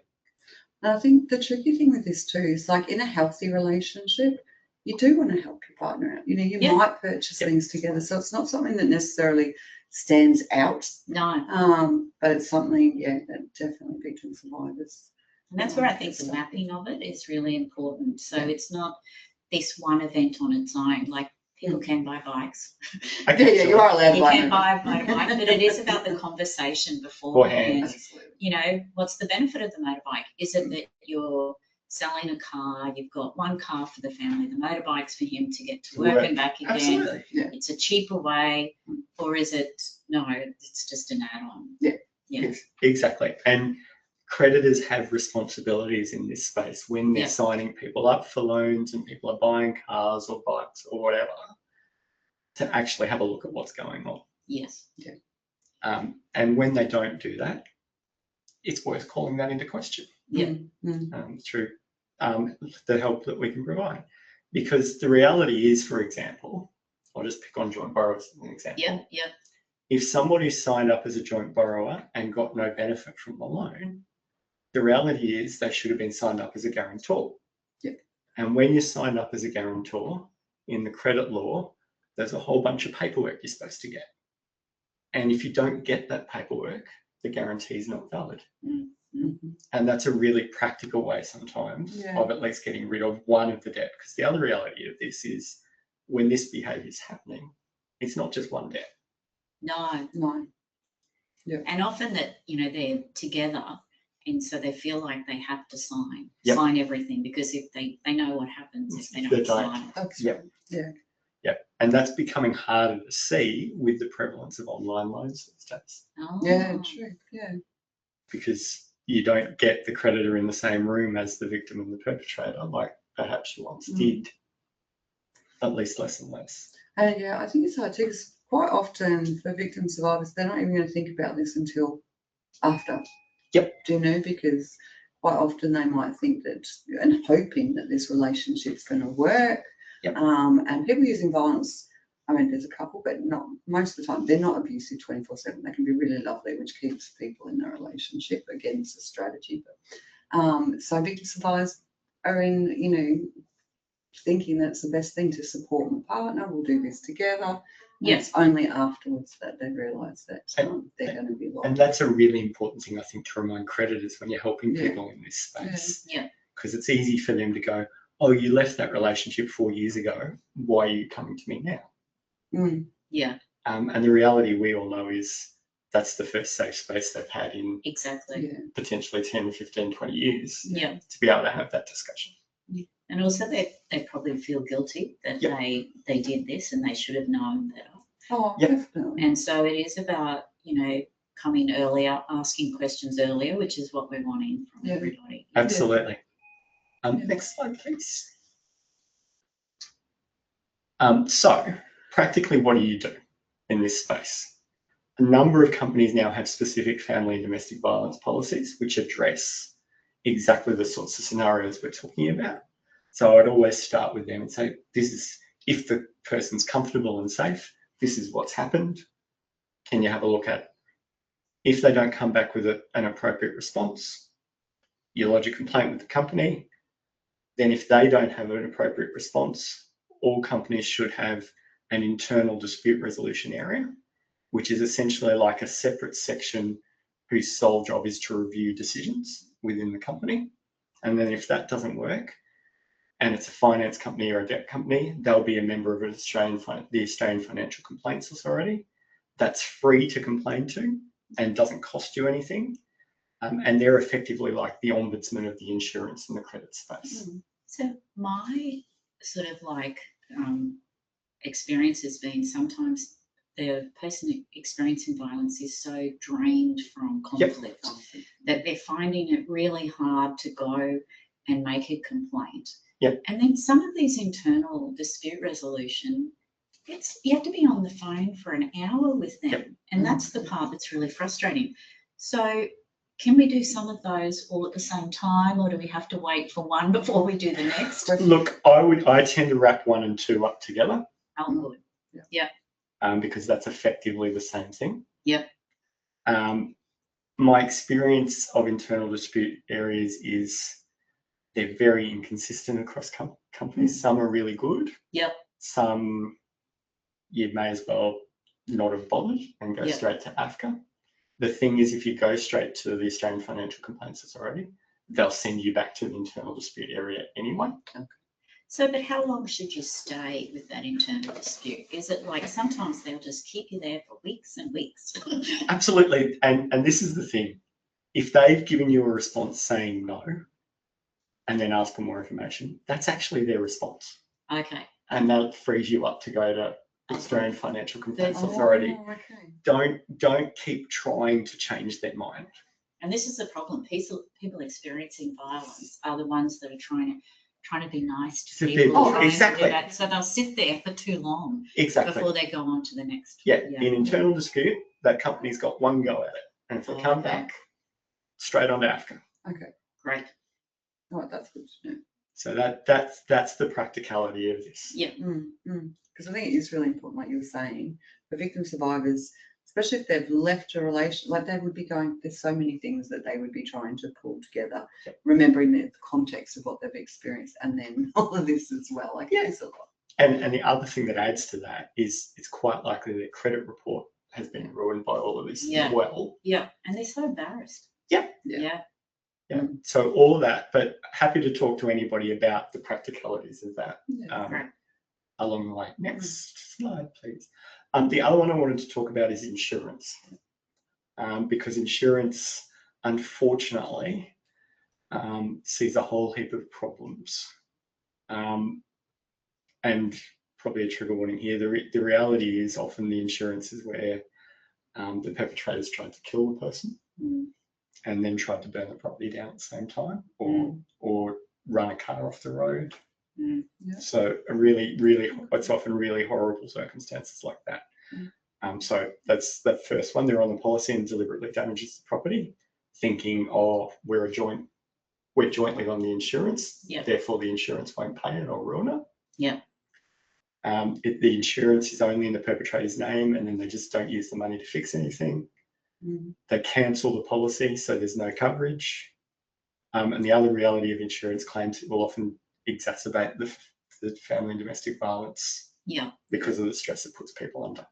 And I think the tricky thing with this too is, like, in a healthy relationship, you do want to help your partner out. You know, you might purchase things together, so it's not something that necessarily stands out. No. But it's something, that definitely victim survivors. And that's where I think the mapping of it is really important. So it's not this one event on its own. Like, people can buy bikes. You are allowed to buy. You can buy a motorbike, but it is about the conversation beforehand. You know, what's the benefit of the motorbike? Is it that you're selling a car, you've got one car for the family, the motorbike's for him to get to work and back again? Absolutely. Yeah. It's a cheaper way, or is it, no, it's just an add-on? Yeah. Yes, exactly. And creditors have responsibilities in this space when they're signing people up for loans and people are buying cars or bikes or whatever, to actually have a look at what's going on. Yes. Yeah. And when they don't do that, it's worth calling that into question. Yeah. Through the help that we can provide. Because the reality is, for example, I'll just pick on joint borrowers as an example. Yeah. If somebody signed up as a joint borrower and got no benefit from the loan, the reality is they should have been signed up as a guarantor. Yeah. And when you're signed up as a guarantor in the credit law, there's a whole bunch of paperwork you're supposed to get. And if you don't get that paperwork, the guarantee is not valid. And that's a really practical way sometimes of at least getting rid of one of the debt. Because the other reality of this is, when this behaviour is happening, it's not just one debt. No. Yeah. And often that, they're together And so they feel like they have to sign Yep. everything, because if they know what happens if they They don't don't. sign. That's Yep. right. Yeah. Yep. And that's becoming harder to see with the prevalence of online loans these days, Oh. Yeah, true. Yeah. because you don't get the creditor in the same room as the victim and the perpetrator like perhaps you once did, at least less and less. And yeah, I think it's hard too, because quite often for victim survivors, they're not even going to think about this until after. Yep. Do you know? Because quite often they might think that and hoping that this relationship's going to work. Yep. And people using violence, I mean, there's a couple, but not most of the time. They're not abusive 24/7. They can be really lovely, which keeps people in their relationship. Again, it's a strategy. But so victim survivors are in, thinking that's the best thing to support my partner. We'll do this together. Yeah. It's only afterwards that they realise that they're going to be And lost. that's a really important thing, I think, to remind creditors when you're helping Yeah. people in this space. Yeah. Because it's easy for them to go, oh, you left that relationship 4 years ago. Why are you coming to me now? Mm. Yeah, And the reality we all know is that's the first safe space they've had in exactly. Yeah. potentially 10, 15, 20 years Yeah. to be able to have that discussion. And also they probably feel guilty that Yep. they did this and they should have known better. Oh, Yep. definitely. And so it is about, coming earlier, asking questions earlier, which is what we're wanting from Yeah. everybody. Absolutely. Yeah. Next slide, please. So practically, what do you do in this space? A number of companies now have specific family and domestic violence policies which address exactly the sorts of scenarios we're talking about. So I'd always start with them and say, this is, if the person's comfortable and safe, this is what's happened. Can you have a look at it? If they don't come back with an appropriate response, you lodge a complaint with the company. Then if they don't have an appropriate response, all companies should have an internal dispute resolution area, which is essentially like a separate section whose sole job is to review decisions within the company. And then if that doesn't work, and it's a finance company or a debt company, they'll be a member of the Australian Financial Complaints Authority. That's free to complain to and doesn't cost you anything. And they're effectively like the ombudsman of the insurance and the credit space. So my sort of experience has been sometimes the person experiencing violence is so drained from conflict that they're finding it really hard to go and make a complaint. Yep. And then some of these internal dispute resolution, you have to be on the phone for an hour with them. Yep. And that's the part that's really frustrating. So can we do some of those all at the same time, or do we have to wait for one before we do the next? Look, I tend to wrap 1 and 2 up together. Oh, good. Yeah. Because that's effectively the same thing. Yep. My experience of internal dispute areas is they're very inconsistent across companies. Some are really good. Yep. Some you may as well not have bothered and go Yep. straight to AFCA. The thing is, if you go straight to the Australian Financial Complaints Authority, they'll send you back to the internal dispute area anyway. Okay. So, but how long should you stay with that internal dispute? Is it like sometimes they'll just keep you there for weeks and weeks? Absolutely. And this is the thing. If they've given you a response saying no and then ask for more information, that's actually their response. Okay. And that frees you up to go to Australian Financial Complaints Oh, Authority. Okay. Don't keep trying to change their mind. And this is the problem. People experiencing violence are the ones that are trying to be nice to people. Oh, trying to do exactly. that. So they'll sit there for too long Exactly. before they go on to the next. Yeah. In internal dispute, that company's got one go at it. And if they come back, straight on to AFCA. Okay. Great. All right, that's good to know. So that's the practicality of this. Yeah. Because I think it is really important, like you were saying, for victim survivors, especially if they've left a relation, like they would be going, there's so many things that they would be trying to pull together, remembering the context of what they've experienced, and then all of this as well. Like, it's a lot. And the other thing that adds to that is it's quite likely that credit report has been ruined by all of this as well. Yeah. And they're so embarrassed. Yeah. So all of that, but happy to talk to anybody about the practicalities of that along the way. Next slide, please. The other one I wanted to talk about is insurance, because insurance unfortunately, sees a whole heap of problems. And probably a trigger warning here, the reality is often the insurance is where the perpetrators tried to kill the person and then tried to burn the property down at the same time, or run a car off the road. So it's often really horrible circumstances like that. So that's the first one. They're on the policy and deliberately damages the property, thinking, oh, we're jointly on the insurance, therefore the insurance won't pay it or ruin it. The insurance is only in the perpetrator's name, and then they just don't use the money to fix anything. They cancel the policy, so there's no coverage. And the other reality of insurance claims, it will often exacerbate the family and domestic violence because of the stress it puts people under.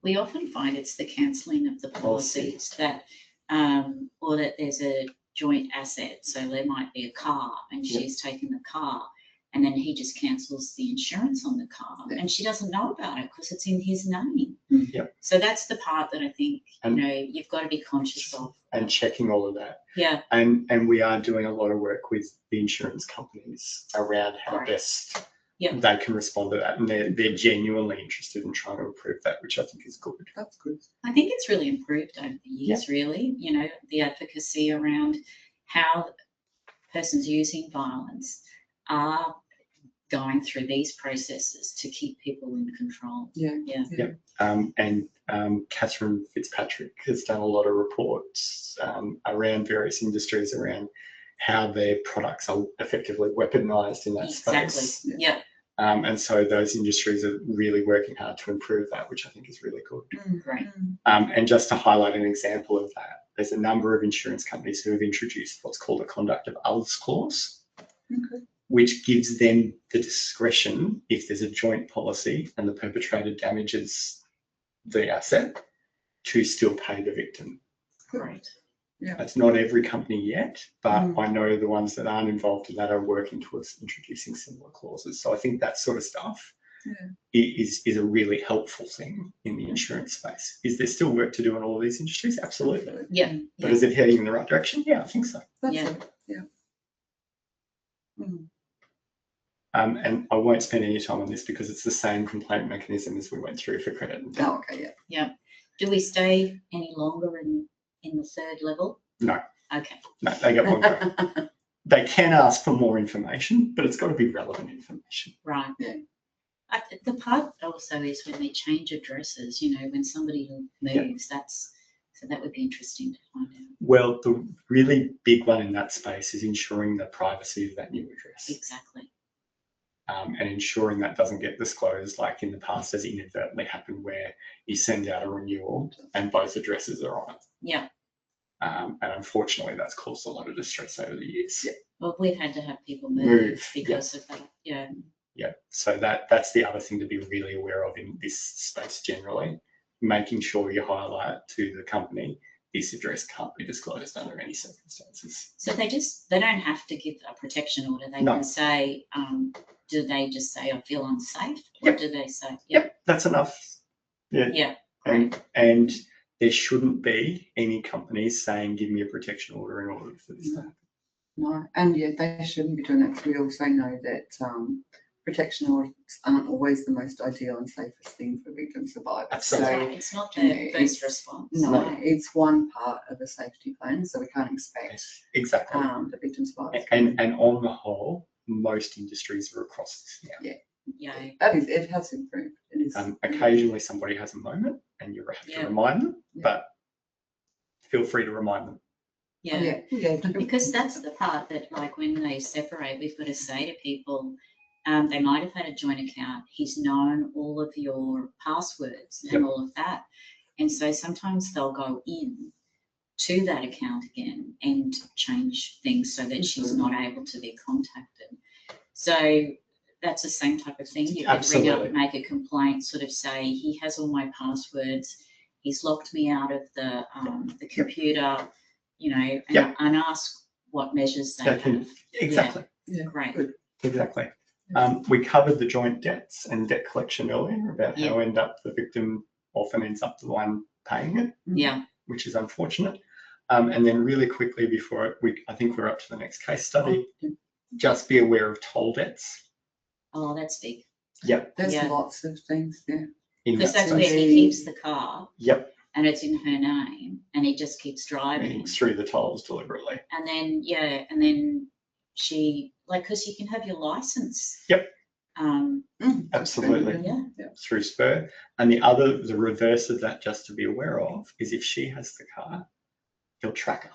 We often find it's the cancelling of the policies that, or that there's a joint asset. So there might be a car and she's taken the car, and then he just cancels the insurance on the car and she doesn't know about it because it's in his name. So that's the part that I think, you've got to be conscious of. And checking all of that. And we are doing a lot of work with the insurance companies around how best they can respond to that. And they're genuinely interested in trying to improve that, which I think is good. That's good. I think it's really improved over the years, really, the advocacy around how persons using violence are going through these processes to keep people in control. And Catherine Fitzpatrick has done a lot of reports around various industries around how their products are effectively weaponised in that space. And so those industries are really working hard to improve that, which I think is really good. Great. And just to highlight an example of that, there's a number of insurance companies who have introduced what's called a conduct of others clause, which gives them the discretion, if there's a joint policy and the perpetrator damages the asset, to still pay the victim. Great. It's not every company yet, but I know the ones that aren't involved in that are working towards introducing similar clauses. So I think that sort of stuff is a really helpful thing in the insurance space. Is there still work to do in all of these industries? Absolutely. But is it heading in the right direction? Yeah, I think so. And I won't spend any time on this because it's the same complaint mechanism as we went through for credit and debt. Do we stay any longer in the third level? No. Okay. No, they get one go. They can ask for more information, but it's got to be relevant information. Right. The part also is when they change addresses, when somebody moves, so that would be interesting to find out. Well, the really big one in that space is ensuring the privacy of that new address. Exactly. And ensuring that doesn't get disclosed, like in the past has inadvertently happened, where you send out a renewal and both addresses are on it. And unfortunately, that's caused a lot of distress over the years. Well, we've had to have people move because of that. So that's the other thing to be really aware of in this space generally, making sure you highlight to the company, this address can't be disclosed under any circumstances. So they don't have to give a protection order. They can say, do they just say, I feel unsafe? Or do they say, that's enough. And there shouldn't be any companies saying, give me a protection order in order for this to happen. No, and they shouldn't be doing that, because we also know that protection orders aren't always the most ideal and safest thing for victim survivors. Absolutely. So it's not the first response. No, it's one part of a safety plan, so we can't expect the victim survivors. And on the whole, most industries are across this now. It has improved. It is. Occasionally somebody has a moment and you have to remind them, but feel free to remind them. Because that's the part that, like, when they separate, we've got to say to people, they might have had a joint account. He's known all of your passwords and all of that. And so sometimes they'll go in to that account again and change things so that she's not able to be contacted. So that's the same type of thing. You could ring up and make a complaint, sort of say, he has all my passwords. He's locked me out of the computer, and ask what measures they have. Exactly. Great. Exactly. We covered the joint debts and debt collection earlier, about how the victim often ends up the one paying it, which is unfortunate. And then really quickly before I think we're up to the next case study, Oh, just be aware of toll debts. Oh, that's big. Yep. There's Yeah. lots of things, yeah. In Because that that's where space. he keeps the car Yep. and it's in her name and he just keeps driving. Through the tolls deliberately. And then, yeah, and then she, like, because you can have your license. Yep. Absolutely. Yeah. Through Spur. And the reverse of that, just to be aware of, is if she has the car, he'll track her.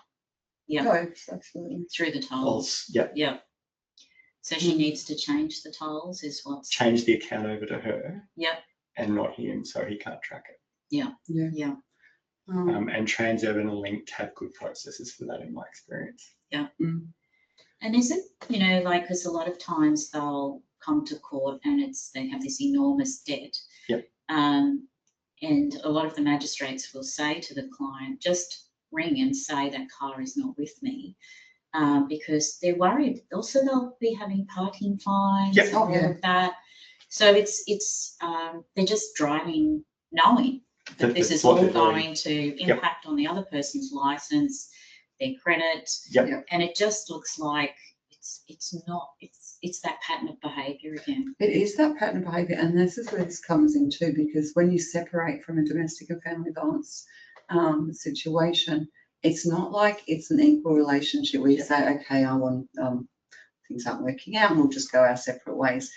Yeah. No, absolutely. Through the tolls. Yep. Yeah. So she needs to change the tolls is what's. Change the account over to her. Yep. And not him, so he can't track it. Yeah. Yeah. Yeah. And Transurban and Linked have good processes for that in my experience. Yeah. And is it, you know, like, because a lot of times they'll come to court and they have this enormous debt. Yep. And a lot of the magistrates will say to the client, just ring and say that car is not with me. Because they're worried. Also, they'll be having parking fines Yep. and all of that. So it's they're just driving knowing that this is all going to impact on the other person's license, their credit. Yep. And it just looks like it's that pattern of behaviour again. It is that pattern of behaviour, and this is where this comes in too, because when you separate from a domestic and family violence situation, it's not like it's an equal relationship where you say, okay, I want things aren't working out and we'll just go our separate ways.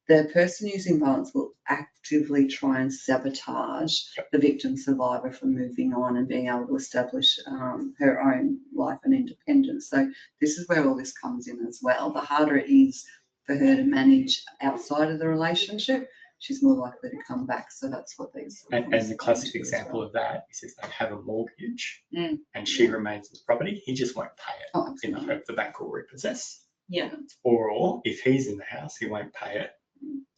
The person using violence will actively try and sabotage the victim survivor from moving on and being able to establish her own life and independence. So this is where all this comes in as well. The harder it is for her to manage outside of the relationship, she's more likely to come back. So that's what these. And the classic example of that is if they have a mortgage and she remains in the property, he just won't pay it in the hope the bank will repossess. Yeah. Or if he's in the house, he won't pay it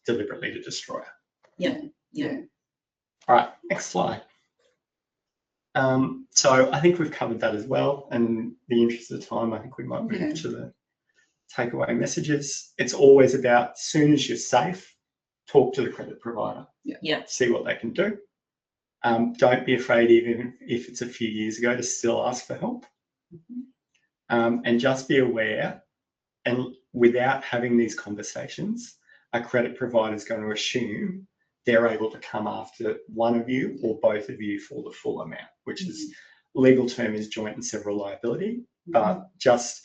deliberately to destroy her. Yeah. All right, next slide. So I think we've covered that as well. And in the interest of time, I think we might move to the takeaway messages. It's always about, as soon as you're safe, talk to the credit provider. Yeah. See what they can do. Don't be afraid, even if it's a few years ago, to still ask for help. And just be aware, and without having these conversations, a credit provider is going to assume they're able to come after one of you or both of you for the full amount, which is legal term is joint and several liability. But just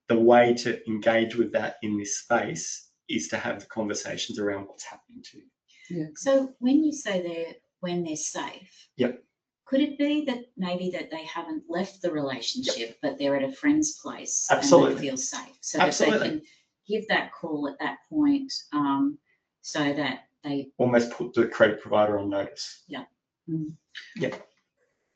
the way to engage with that in this space is to have the conversations around what's happening to you. Yeah. So when you say when they're safe, could it be that maybe that they haven't left the relationship, but they're at a friend's place and they feel safe? So that they can give that call at that point, so that they almost put the credit provider on notice.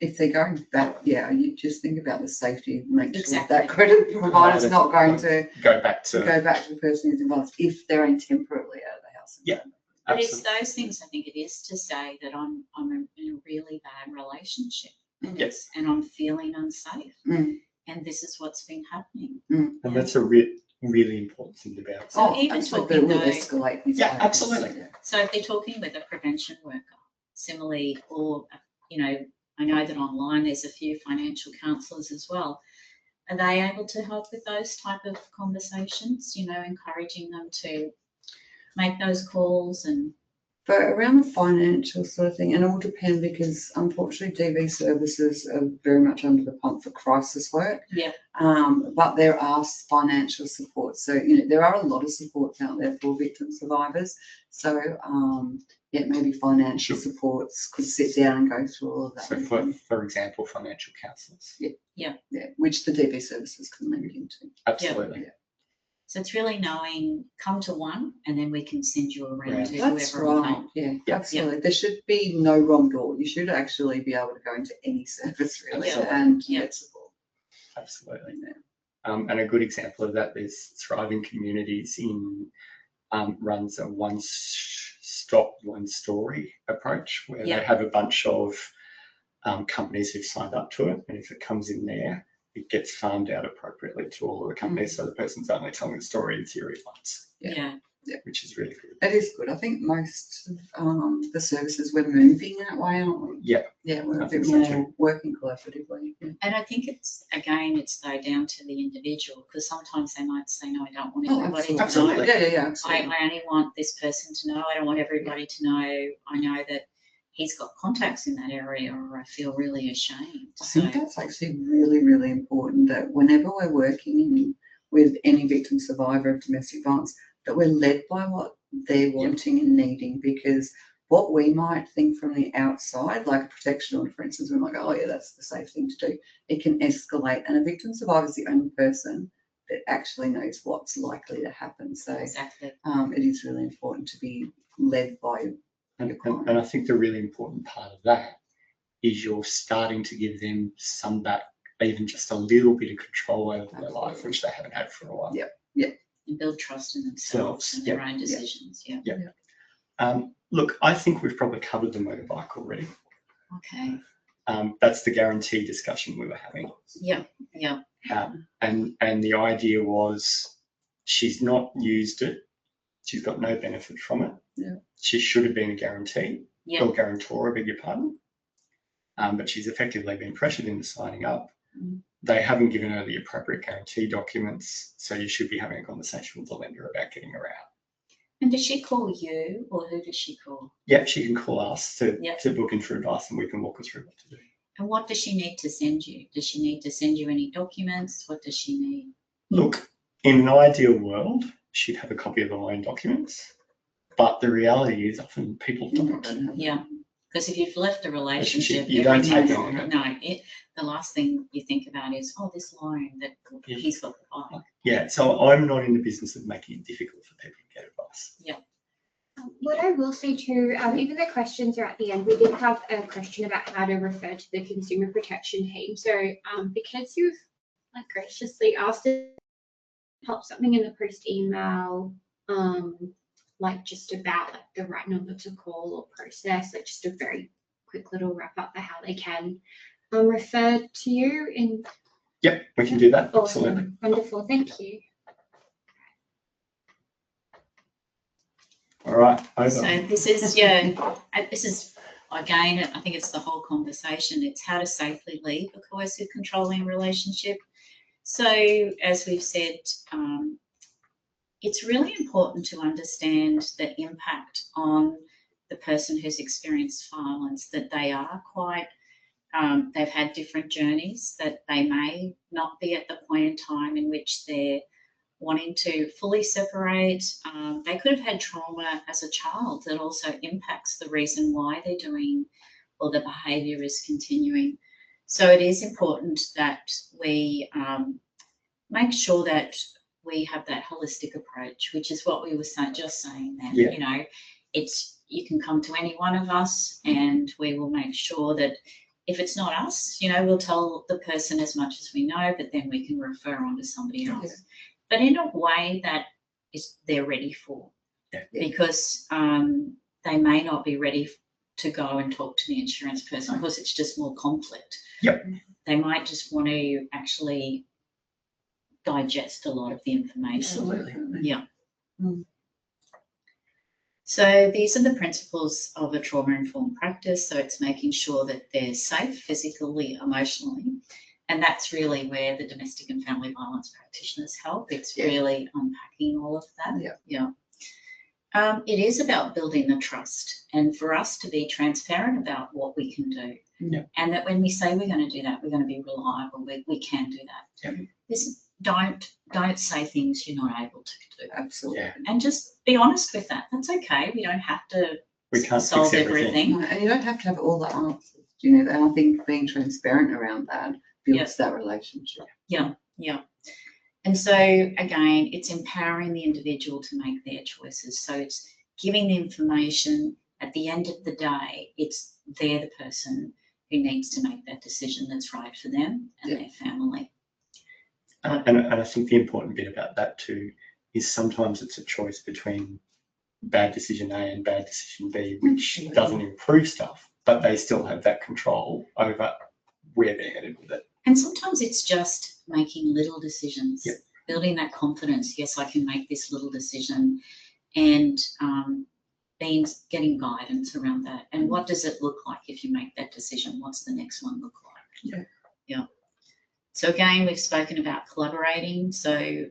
If they're going back, you just think about the safety, make sure that credit provider is not going to go back to the person who's involved if they're only temporarily out of the house. But it's those things, I think it is, to say that I'm in a really bad relationship and I'm feeling unsafe and this is what's been happening. And that's a really important thing about. So even talking will escalate. Absolutely. So if they're talking with a prevention worker, similarly, or, you know, I know that online there's a few financial counsellors as well. Are they able to help with those type of conversations, you know, encouraging them to make those calls? And but around the financial sort of thing, and it will depend, because unfortunately DV services are very much under the pump for crisis work. But there are financial supports. So, you know, there are a lot of supports out there for victim survivors. So, maybe financial supports could sit down and go through all of that. So for example, financial counsellors. Which the DV services can link into. Absolutely. So it's really knowing, come to one and then we can send you around to That's whoever. right. Absolutely. There should be no wrong door. You should actually be able to go into any service really and get support. Absolutely. And a good example of that is Thriving Communities runs a one-stop, one-story approach where they have a bunch of companies who've signed up to it, and if it comes in there, it gets farmed out appropriately to all of the companies, so the person's only telling the story in theory once. which is really good. It is good. I think most of the services we're moving that way, aren't we? Yeah. Yeah, we're I a bit think so more too. working collaboratively. Yeah. And I think it's though down to the individual, because sometimes they might say, no, I don't want Oh, everybody to know. Absolutely. Yeah, absolutely. I only want this person to know. I don't want everybody to know. I know that he's got contacts in that area, or I feel really ashamed. I think that's actually really, really important, that whenever we're working with any victim survivor of domestic violence, that we're led by what they're wanting and needing, because what we might think from the outside, like a protection order, for instance, we might go, oh yeah, that's the safe thing to do. It can escalate, and a victim survivor is the only person that actually knows what's likely to happen. So Exactly. it is really important to be led by And I think the really important part of that is you're starting to give them some back, even just a little bit of control over their life, which they haven't had for a while. And build trust in themselves and their own decisions. Look, I think we've probably covered the motorbike already. Okay. That's the guarantee discussion we were having. Yeah. And the idea was she's not used it. She's got no benefit from it. Yeah. She should have been a guarantee Yeah. or guarantor, I beg your pardon. But she's effectively been pressured into signing up. Mm. They haven't given her the appropriate guarantee documents, so you should be having a conversation with the lender about getting her out. And does she call you, or who does she call? Yeah, she can call us to Yep. book in for advice, and we can walk her through what to do. And what does she need to send you? Does she need to send you any documents? What does she need? Look, in an ideal world, she'd have a copy of the loan documents, but the reality is often people don't. Yeah. Because if you've left a relationship, you don't take everything- it. No, the last thing you think about is, oh, this loan that he's got the bike. Yeah, so I'm not in the business of making it difficult for people to get advice. What I will say too, even the questions are at the end, we did have a question about how to refer to the consumer protection team. So because you've graciously asked to pop something in the post email, just about the right number to call or process, just a very quick little wrap up of how they can refer to you in. Yep, we can do that. Awesome. Absolutely. Wonderful, thank you. All right, over. So this is, again, I think it's the whole conversation. It's how to safely leave a coercive controlling relationship. So as we've said, it's really important to understand the impact on the person who's experienced violence, that they are quite, they've had different journeys, that they may not be at the point in time in which they're wanting to fully separate. They could have had trauma as a child that also impacts the reason why they're doing, or the behaviour is continuing. So it is important that we make sure that we have that holistic approach, which is what we were just saying then. Yeah. You know, you can come to any one of us and we will make sure that if it's not us, we'll tell the person as much as we know, but then we can refer on to somebody else. Yeah. But in a way that they're ready for, because they may not be ready to go and talk to the insurance person because it's just more conflict. Yep. They might just want to actually digest a lot of the information. Absolutely. Yeah. Mm. So these are the principles of a trauma-informed practice. So it's making sure that they're safe physically, emotionally, and that's really where the domestic and family violence practitioners help. It's really unpacking all of that. Yeah. It is about building the trust, and for us to be transparent about what we can do. Yeah. And that when we say we're going to do that, we're going to be reliable. We can do that. Yep. Don't say things you're not able to do. Absolutely. Yeah. And just be honest with that. That's okay. We don't have to We can't solve fix everything. everything. No, and you don't have to have all the answers, and I think being transparent around that builds that relationship. Yeah. And so again, it's empowering the individual to make their choices. So it's giving the information. At the end of the day, they're the person who needs to make that decision that's right for them and their family. And I think the important bit about that too is sometimes it's a choice between bad decision A and bad decision B, which doesn't improve stuff, but they still have that control over where they're headed with it. And sometimes it's just making little decisions, building that confidence. Yes, I can make this little decision. and getting guidance around that. And what does it look like if you make that decision? What's the next one look like? Yeah. So again, we've spoken about collaborating. So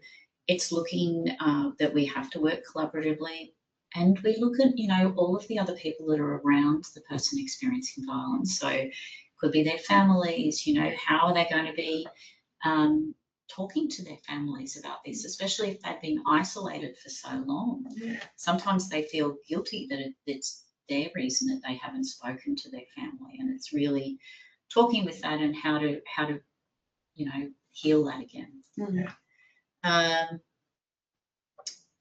it's looking that we have to work collaboratively, and we look at, all of the other people that are around the person experiencing violence. So it could be their families, how are they going to be talking to their families about this, especially if they've been isolated for so long. Sometimes they feel guilty that it's their reason that they haven't spoken to their family, and it's really talking with that and how to heal that again.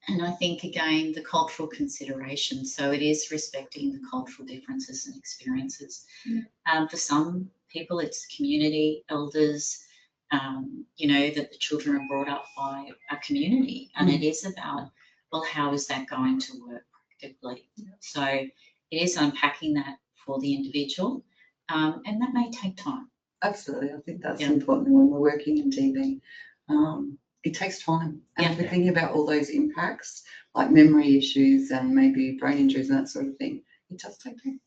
And I think, again, the cultural consideration. So it is respecting the cultural differences and experiences. For some people, it's community elders, that the children are brought up by a community. And it is about, well, how is that going to work practically? So it is unpacking that for the individual, and that may take time. Absolutely. I think that's important when we're working in DV. It takes time. And if we're thinking about all those impacts, like memory issues and maybe brain injuries and that sort of thing, it does take time.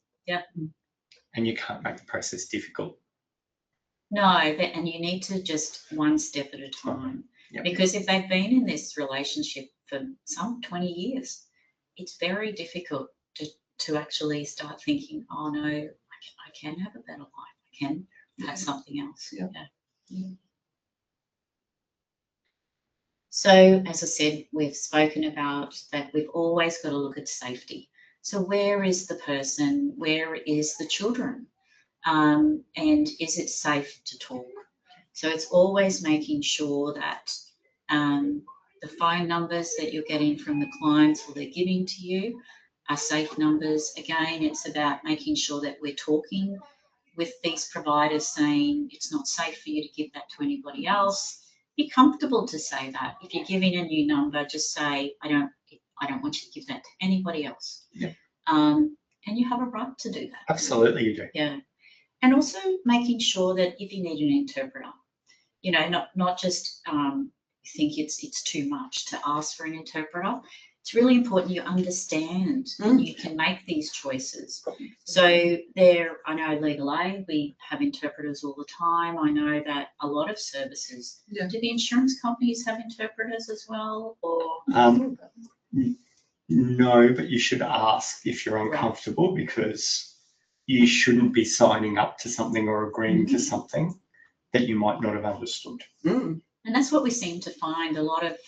And you can't make the process difficult. No, and you need to just one step at a time. Because if they've been in this relationship for some 20 years, it's very difficult to actually start thinking, oh no, I can have a better life. I can have something else. So, as I said, we've spoken about that we've always got to look at safety. So where is the person? Where is the children? And is it safe to talk? So it's always making sure that the phone numbers that you're getting from the clients or they're giving to you are safe numbers. Again, it's about making sure that we're talking with these providers saying it's not safe for you to give that to anybody else. Be comfortable to say that. If you're giving a new number, just say, I don't want you to give that to anybody else. And you have a right to do that. Absolutely you do. And also making sure that if you need an interpreter, not just think it's too much to ask for an interpreter. It's really important you understand and you can make these choices. So I know Legal Aid, we have interpreters all the time. I know that a lot of services, do the insurance companies have interpreters as well? Or no, but you should ask if you're uncomfortable, because you shouldn't be signing up to something or agreeing to something that you might not have understood. And that's what we seem to find. A lot of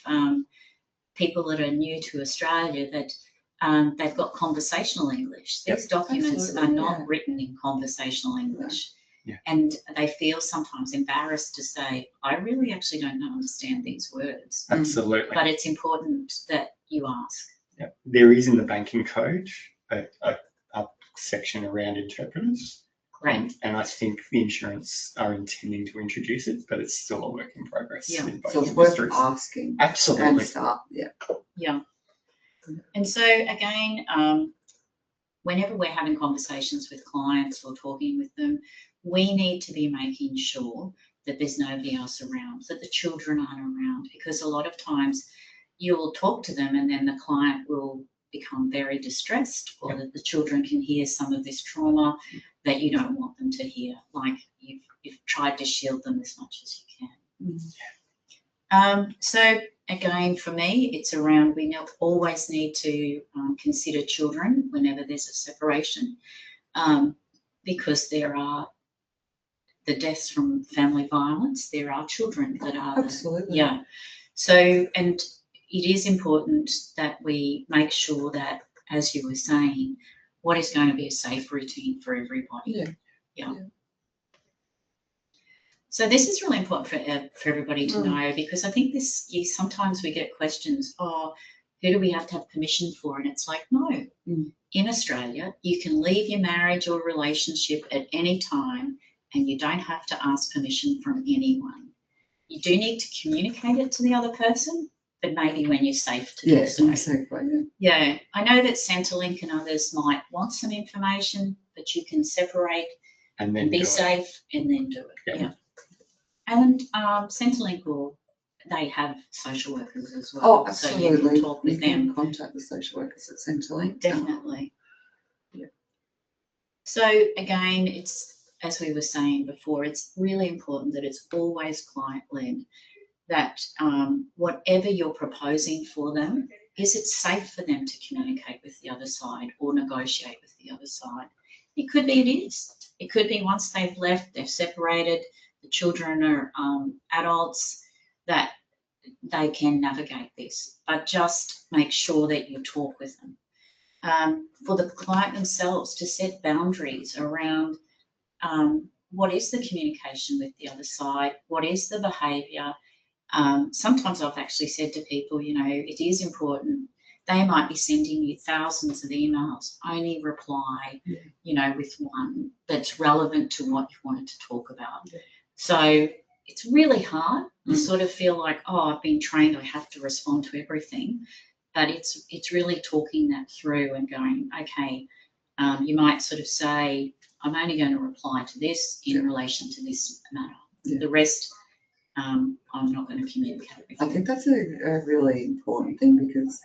people that are new to Australia, that they've got conversational English. These documents are not written in conversational English. And they feel sometimes embarrassed to say, I really actually don't understand these words. Absolutely. But it's important that you ask. There is in the banking code a section around interpreters. Great. And I think the insurance are intending to introduce it, but it's still a work in progress. In both So it's worth industries. asking. Absolutely. And start. And so again, whenever we're having conversations with clients or talking with them, we need to be making sure that there's nobody else around, that the children aren't around, because a lot of times you'll talk to them and then the client will become very distressed, or that the children can hear some of this trauma that you don't want them to hear, like you've tried to shield them as much as you can. So again, for me, it's around, we always need to consider children whenever there's a separation, because there are the deaths from family violence, there are children that are. Absolutely. So, and it is important that we make sure that, as you were saying, what is going to be a safe routine for everybody. So this is really important for everybody to know, because I think sometimes we get questions, who do we have to have permission for? And it's like, no. In Australia, you can leave your marriage or relationship at any time and you don't have to ask permission from anyone. You do need to communicate it to the other person, but maybe when you're safe to do so. I know that Centrelink and others might want some information, but you can separate and then be safe and then do it. And Centrelink will they have social workers as well. Oh, So absolutely. you can talk with You can them. contact the social workers at Centrelink. Definitely. Yeah. So again, it's, as we were saying before, it's really important that it's always client-led, that whatever you're proposing for them, is it safe for them to communicate with the other side or negotiate with the other side? It could be it is. It could be once they've left, they've separated, the children are adults, that they can navigate this. But just make sure that you talk with them. For the client themselves to set boundaries around what is the communication with the other side, what is the behaviour. Sometimes I've actually said to people, you know, it is important. They might be sending you thousands of emails, only reply, you know, with one that's relevant to what you wanted to talk about. Yeah. So it's really hard. You sort of feel like, oh, I've been trained, I have to respond to everything. But it's really talking that through and going, okay, you might sort of say, I'm only going to reply to this in relation to this matter. Yeah. The rest, I'm not going to communicate with you. I think that's a really important thing, because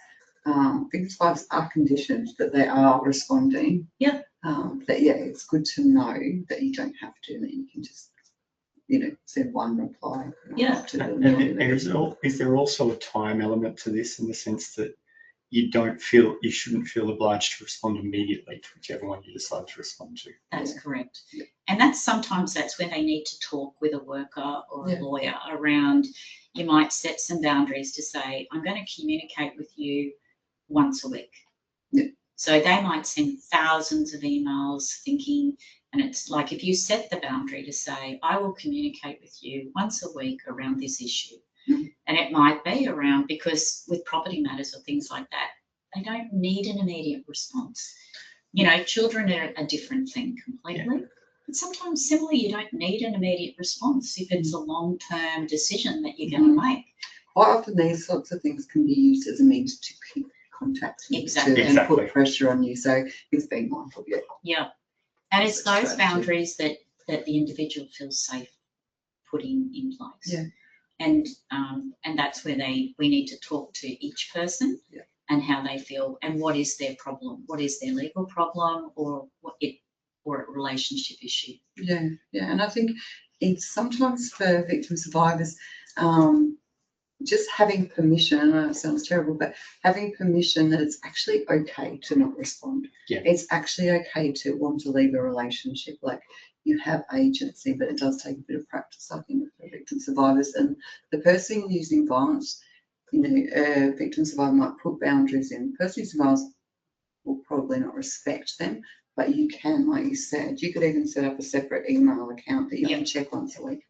victim survivors are conditioned that they are responding. Yeah. That, yeah, it's good to know that you don't have to, that you can just, you know, send one reply. Yeah. To them. And is there also a time element to this, in the sense that you shouldn't feel obliged to respond immediately to whichever one you decide to respond to? That's correct. Yeah. And sometimes that's when they need to talk with a worker or a lawyer around. You might set some boundaries to say, I'm going to communicate with you once a week. Yeah. So they might send thousands of emails thinking, and it's like, if you set the boundary to say, I will communicate with you once a week around this issue. And it might be around, because with property matters or things like that, they don't need an immediate response. You know, children are a different thing completely. Yeah. But sometimes similarly, you don't need an immediate response if it's a long-term decision that you're going to make. Quite often these sorts of things can be used as a means to keep contact and put pressure on you. So it's being mindful. Yeah. Yeah. And it's those boundaries that the individual feels safe putting in place. Yeah. And that's where we need to talk to each person and how they feel and what is their problem, what is their legal problem, or or a relationship issue. Yeah, yeah, and I think it's sometimes for victim survivors, just having permission. I know it sounds terrible, but having permission that it's actually okay to not respond. Yeah. It's actually okay to want to leave a relationship. Like, you have agency, but it does take a bit of practice, I think, for victim survivors. And the person using violence, you know, a victim survivor might put boundaries in. The person using violence will probably not respect them, but you can, like you said, you could even set up a separate email account that you can check once a week.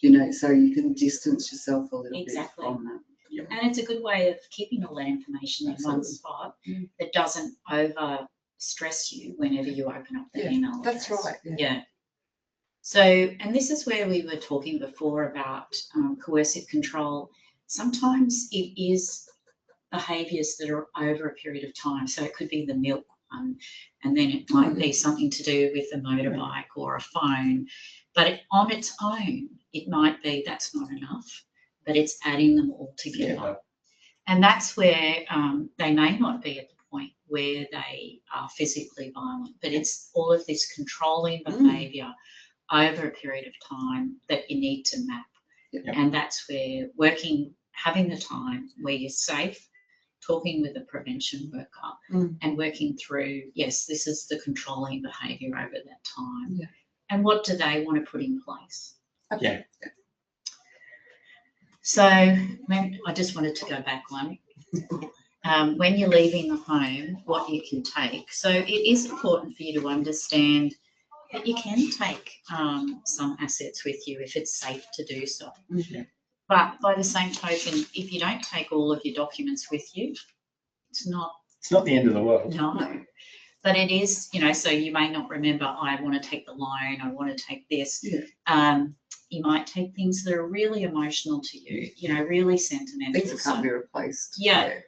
You know, so you can distance yourself a little bit from that. Yeah. And it's a good way of keeping all that information in one spot that doesn't over stress you whenever you open up the email address. That's right. Yeah. So, and this is where we were talking before about coercive control. Sometimes it is behaviours that are over a period of time. So it could be the milk one, and then it might be something to do with a motorbike or a phone. But on its own, it might be that's not enough, but it's adding them all together. Yeah. And that's where they may not be at the point where they are physically violent, but it's all of this controlling behaviour over a period of time that you need to map. Yeah. And that's where having the time where you're safe, talking with a prevention worker and working through, yes, this is the controlling behaviour over that time. Yeah. And what do they want to put in place? Yeah. So I just wanted to go back one. When you're leaving the home, what you can take. So it is important for you to understand that you can take some assets with you if it's safe to do so. Mm-hmm. But by the same token, if you don't take all of your documents with you, it's not the end of the world. No. But it is, you know, so you may not remember, I want to take the loan, I want to take this. Yeah. You might take things that are really emotional to you, you know, really sentimental. Things that can't be replaced. Yeah.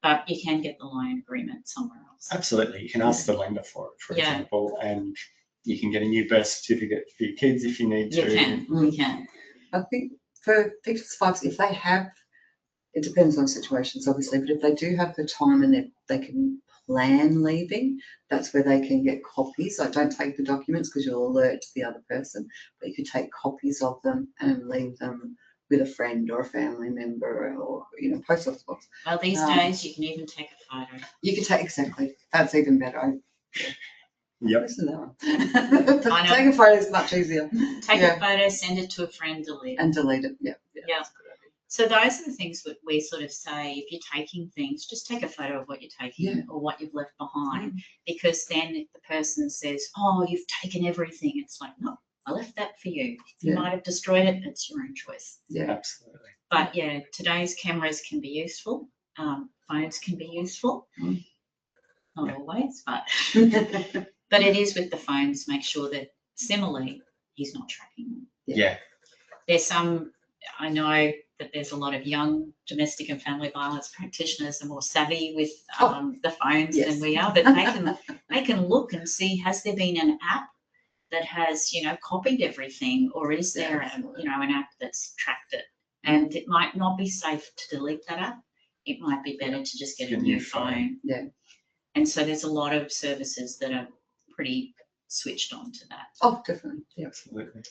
But you can get the loan agreement somewhere else. Absolutely. You can ask the lender for it, for example, and you can get a new birth certificate for your kids if you need to. You can. I think for fixed fives, if they have, it depends on situations obviously, but if they do have the time and they can plan leaving, that's where they can get copies. Like, don't take the documents because you'll alert the other person, but you could take copies of them and leave them with a friend or a family member, or, you know, post office box. Well, these days you can even take a photo. You can take, exactly, that's even better. Yep. Listen to that one. But I know. taking a photo is much easier. Take Yeah. a photo, send it to a friend, delete it. And delete it. Yeah. Yeah. That's a good idea. So those are the things that we sort of say, if you're taking things, just take a photo of what you're taking or what you've left behind, because then if the person says, oh, you've taken everything, it's like, no, I left that for you. You might have destroyed it, it's your own choice. Yeah. Absolutely. But yeah, today's cameras can be useful. Phones can be useful. Not always, but but it is with the phones, make sure that similarly, he's not tracking them. Yeah. There's some, I know that there's a lot of young domestic and family violence practitioners are more savvy with the phones than we are, but they can look and see, has there been an app that has, you know, copied everything, or is there an app that's tracked it? And it might not be safe to delete that app. It might be better to just get a new phone. Yeah. And so there's a lot of services that are pretty switched on to that. Oh, definitely. Yeah. Absolutely.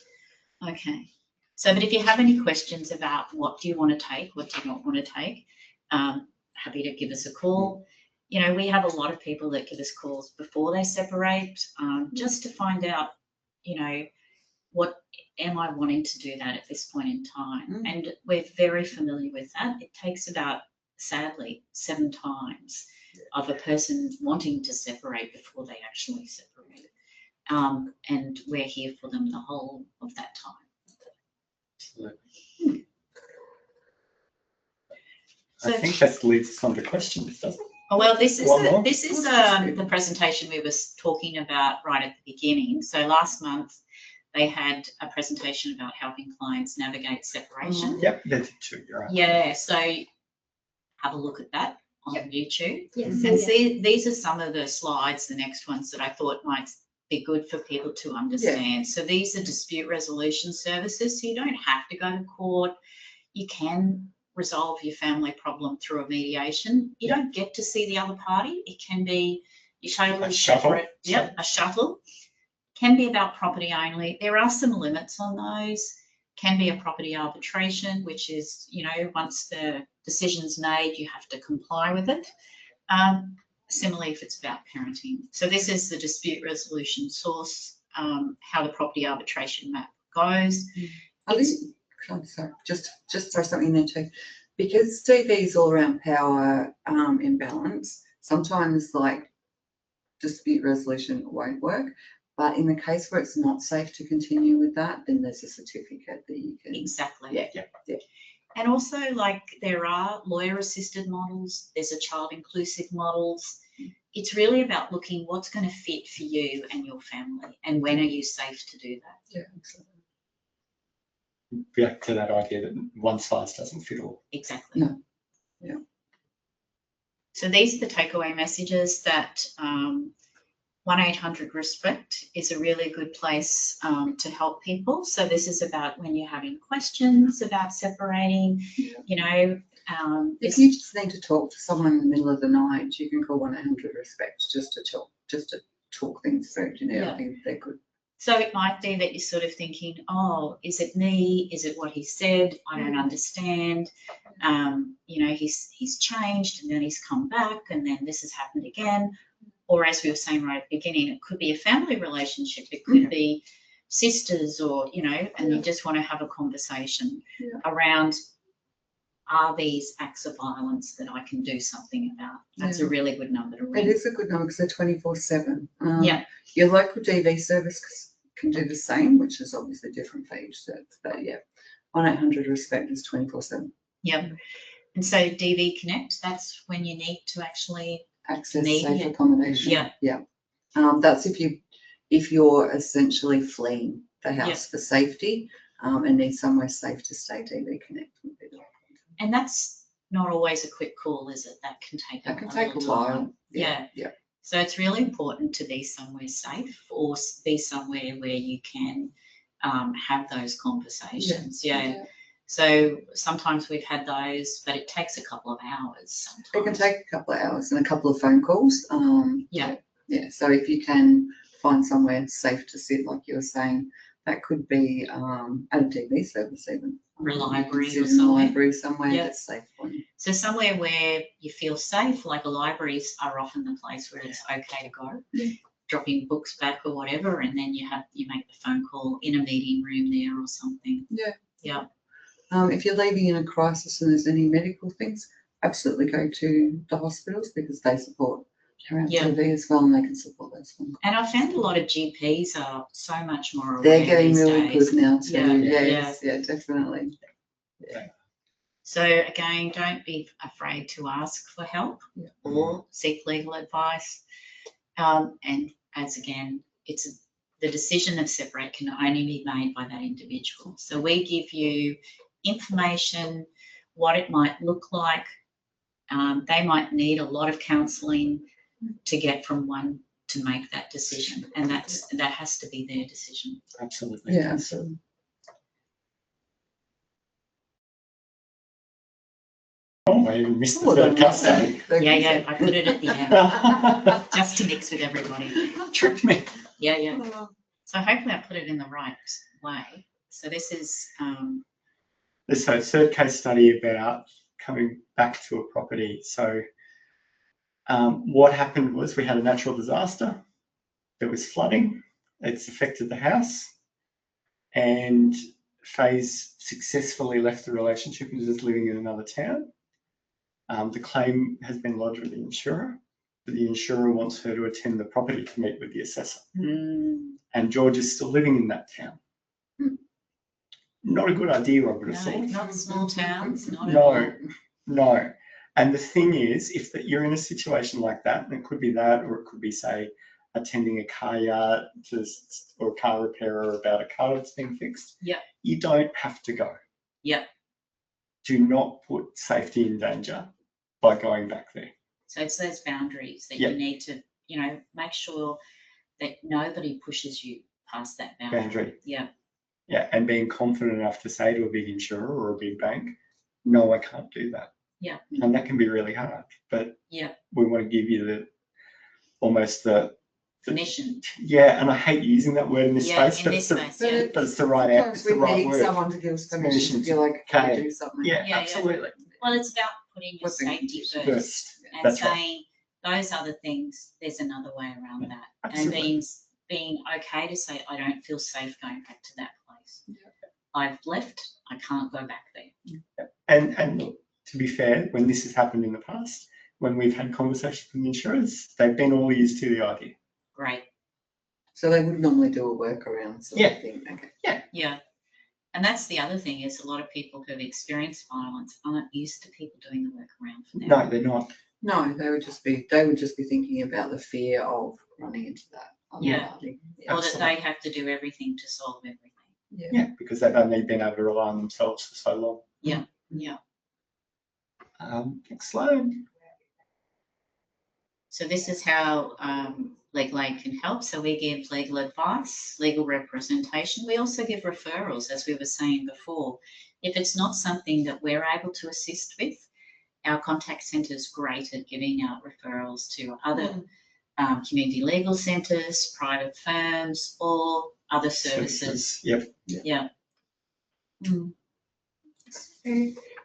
Okay. So, but if you have any questions about what do you want to take, what do you not want to take, happy to give us a call. You know, we have a lot of people that give us calls before they separate, just to find out, you know, what am I wanting to do that at this point in time? And we're very familiar with that. It takes about, sadly, 7 times of a person wanting to separate before they actually separate. And we're here for them the whole of that time. Absolutely. So, I think that leads us on to questions, doesn't it? oh, well, this is One more? the presentation we were talking about right at the beginning. So last month they had a presentation about helping clients navigate separation. Yep, there's 2. You're right. Yeah, so have a look at that on YouTube. Yes. And see, these are some of the slides, the next ones that I thought might be good for people to understand. So these are dispute resolution services. So you don't have to go to court. You can resolve your family problem through a mediation. You don't get to see the other party. It can be you totally separate. Yep, a shuttle. Can be about property only. There are some limits on those. Can be a property arbitration, which is, you know, once the decision's made, you have to comply with it. Similarly, if it's about parenting. So this is the dispute resolution source, how the property arbitration map goes. Sorry, just throw something in there too. Because DV is all around power imbalance, sometimes like dispute resolution won't work. But in the case where it's not safe to continue with that, then there's a certificate that you can. Exactly. Yeah. And also, like, there are lawyer-assisted models, there's a child-inclusive models. It's really about looking what's going to fit for you and your family, and when are you safe to do that. Yeah, absolutely. Back to that idea that one size doesn't fit all. Exactly. No. Yeah. So these are the takeaway messages that 1-800-RESPECT is a really good place to help people. So this is about when you're having questions about separating, you know. If you just need to talk to someone in the middle of the night, you can call 1-800-RESPECT just to talk things through. You know, I think they're good. So it might be that you're sort of thinking, oh, is it me? Is it what he said? I don't understand. You know, he's changed and then he's come back and then this has happened again. Or as we were saying right at the beginning, it could be a family relationship. It could be sisters or, you know, and you just want to have a conversation around, are these acts of violence that I can do something about? That's a really good number to ring. It is a good number because they're 24/7. Your local DV service can do the same, which is obviously different for each service. But 1-800-RESPECT is 24/7. Yep. And so DV Connect, that's when you need to actually access safe accommodation. Yeah. That's if you're essentially fleeing the house for safety and need somewhere safe to stay. DV Connect would be the right one. And that's not always a quick call, is it? That can take a while. Yeah. So it's really important to be somewhere safe or be somewhere where you can have those conversations. So sometimes we've had those, but it takes a couple of hours It can sometimes. take a couple of hours and a couple of phone calls. Yeah. Yeah, so if you can find somewhere safe to sit, like you were saying, that could be at a TV service even. Or a You can library sit or in a somewhere. library somewhere Yeah. that's safe for you. So somewhere where you feel safe, like a libraries are often the place where it's okay to go. Yeah. Dropping books back or whatever, and then you make the phone call in a meeting room there or something. Yeah. Yeah. If you're leaving in a crisis and there's any medical things, absolutely go to the hospitals because they support around Yeah. TV as well, and they can support those phone calls. And I found a lot of GPs are so much more aware They're getting these really days. good now too. Yeah, Yes, yeah, definitely. So again, don't be afraid to ask for help or seek legal advice. And as again, the decision of separate can only be made by that individual. So we give you information, what it might look like. They might need a lot of counselling to get from one to make that decision, and that has to be their decision. Absolutely. Yeah, absolutely. Oh, I even missed the third custody. Yeah, I put it at the end just to mix with everybody. Tricked me. Yeah. So hopefully I put it in the right way. So this is So third case study about coming back to a property. So what happened was we had a natural disaster. There was flooding. It's affected the house. And Faye's successfully left the relationship and is just living in another town. The claim has been lodged with the insurer, but the insurer wants her to attend the property to meet with the assessor. And George is still living in that town. Not a good idea, I would have thought. not small towns, not at all. No. And the thing is, if you're in a situation like that, and it could be that, or it could be, say, attending a car yard or a car repairer about a car that's been fixed, you don't have to go. Do not put safety in danger by going back there. So it's those boundaries that you need to, make sure that nobody pushes you past that boundary. Yeah, and being confident enough to say to a big insurer or a big bank, no, I can't do that. And that can be really hard, but we want to give you almost the permission. Yeah, and I hate using that word in this space, but it's the right out. It's the right word. Someone to give us permission to feel like Okay. to do something. Yeah, absolutely. Well, it's about putting your safety first and That's saying those other things, there's another way around that. Absolutely. And being okay to say, I don't feel safe going back to that place. I've left, I can't go back there. And look, to be fair, when this has happened in the past, when we've had conversations with the insurers, they've been all ears to the idea. Great. So they would normally do a workaround sort of thing. Okay. Yeah. And that's the other thing is a lot of people who have experienced violence aren't used to people doing the workaround for them. No, they're not. No, they would just be thinking about the fear of running into that. Or that they have to do everything to solve everything. Yeah, because they've only been able to rely on themselves for so long. Yeah. Next slide. So this is how Legal Aid can help. So we give legal advice, legal representation. We also give referrals, as we were saying before. If it's not something that we're able to assist with, our contact centre is great at giving out referrals to other community legal centres, private firms, or other services. So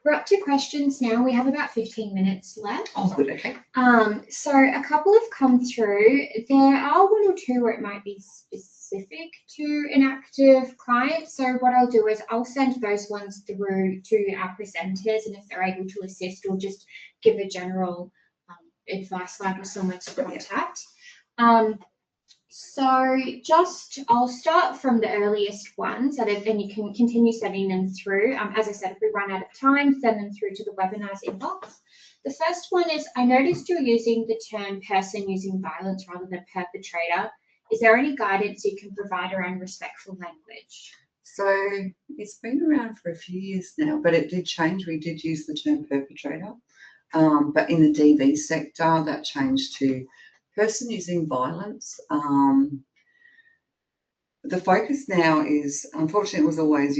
we're up to questions now. We have about 15 minutes left. Oh, good. Okay. So a couple have come through. There are one or two where it might be specific to an active client. So what I'll do is I'll send those ones through to our presenters, and if they're able to assist, we'll just give a general advice line or someone to contact. So I'll start from the earliest ones, and then you can continue sending them through. As I said, if we run out of time, send them through to the webinars inbox. The first one is, I noticed you're using the term person using violence rather than perpetrator. Is there any guidance you can provide around respectful language? So it's been around for a few years now, but it did change. We did use the term perpetrator, but in the DV sector, that changed to person using violence. The focus now is, unfortunately, it was always,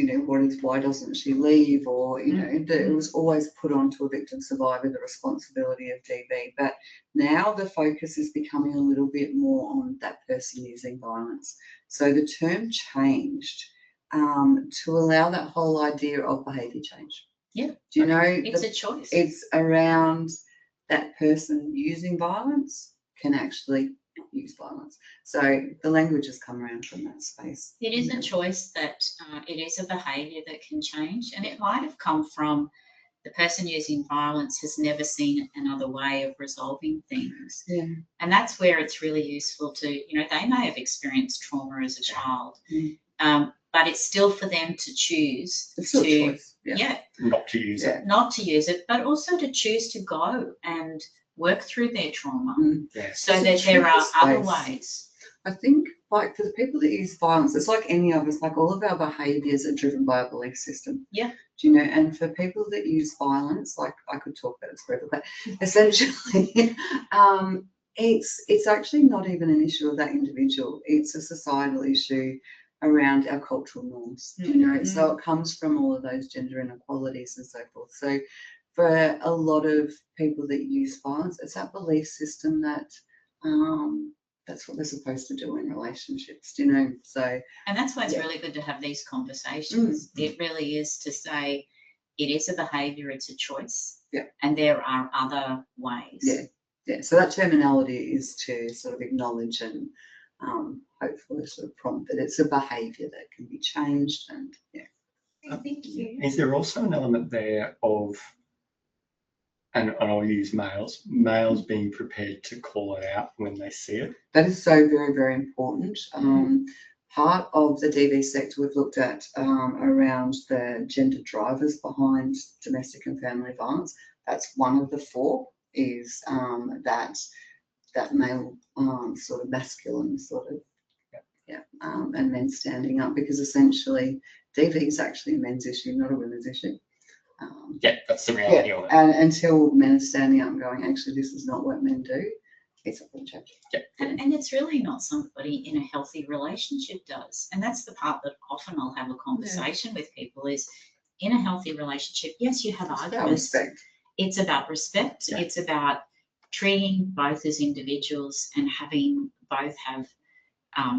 why doesn't she leave? Or, it was always put onto a victim survivor, the responsibility of DV. But now the focus is becoming a little bit more on that person using violence. So the term changed to allow that whole idea of behaviour change. Yeah. Do you know? It's a choice. It's around that person using violence can actually use violence. So the language has come around from that space. It is a choice that it is a behaviour that can change, and it might have come from the person using violence has never seen another way of resolving things. Yeah. And that's where it's really useful to, they may have experienced trauma as a child, but it's still for them to choose It's still a choice. Not to use it. Not to use it, but also to choose to go and work through their trauma so that there are other ways. I think, like, for the people that use violence, it's like any of us, like all of our behaviours are driven by a belief system. Yeah. Do you know? And for people that use violence, like I could talk about this forever, but essentially, it's actually not even an issue of that individual. It's a societal issue around our cultural norms. Do you know? So it comes from all of those gender inequalities and so forth. So for a lot of people that use violence, it's that belief system that that's what they're supposed to do in relationships, do you know? So, and that's why it's really good to have these conversations. It really is to say it is a behaviour, it's a choice, and there are other ways. Yeah. So that terminology is to sort of acknowledge and hopefully sort of prompt that it's a behaviour that can be changed. And Thank you. Is there also an element there of, and I'll use males being prepared to call it out when they see it? That is so very, very important. Part of the DV sector we've looked at around the gender drivers behind domestic and family violence. That's one of the 4 is that male sort of masculine sort of, and men standing up, because essentially DV is actually a men's issue, not a women's issue. That's the reality of it. And until men are standing up and going, actually, this is not what men do, it's not going to change. And it's really not somebody in a healthy relationship does. And that's the part that often I'll have a conversation with people is, in a healthy relationship, yes, you have arguments. It's about respect. It's about treating both as individuals and having both have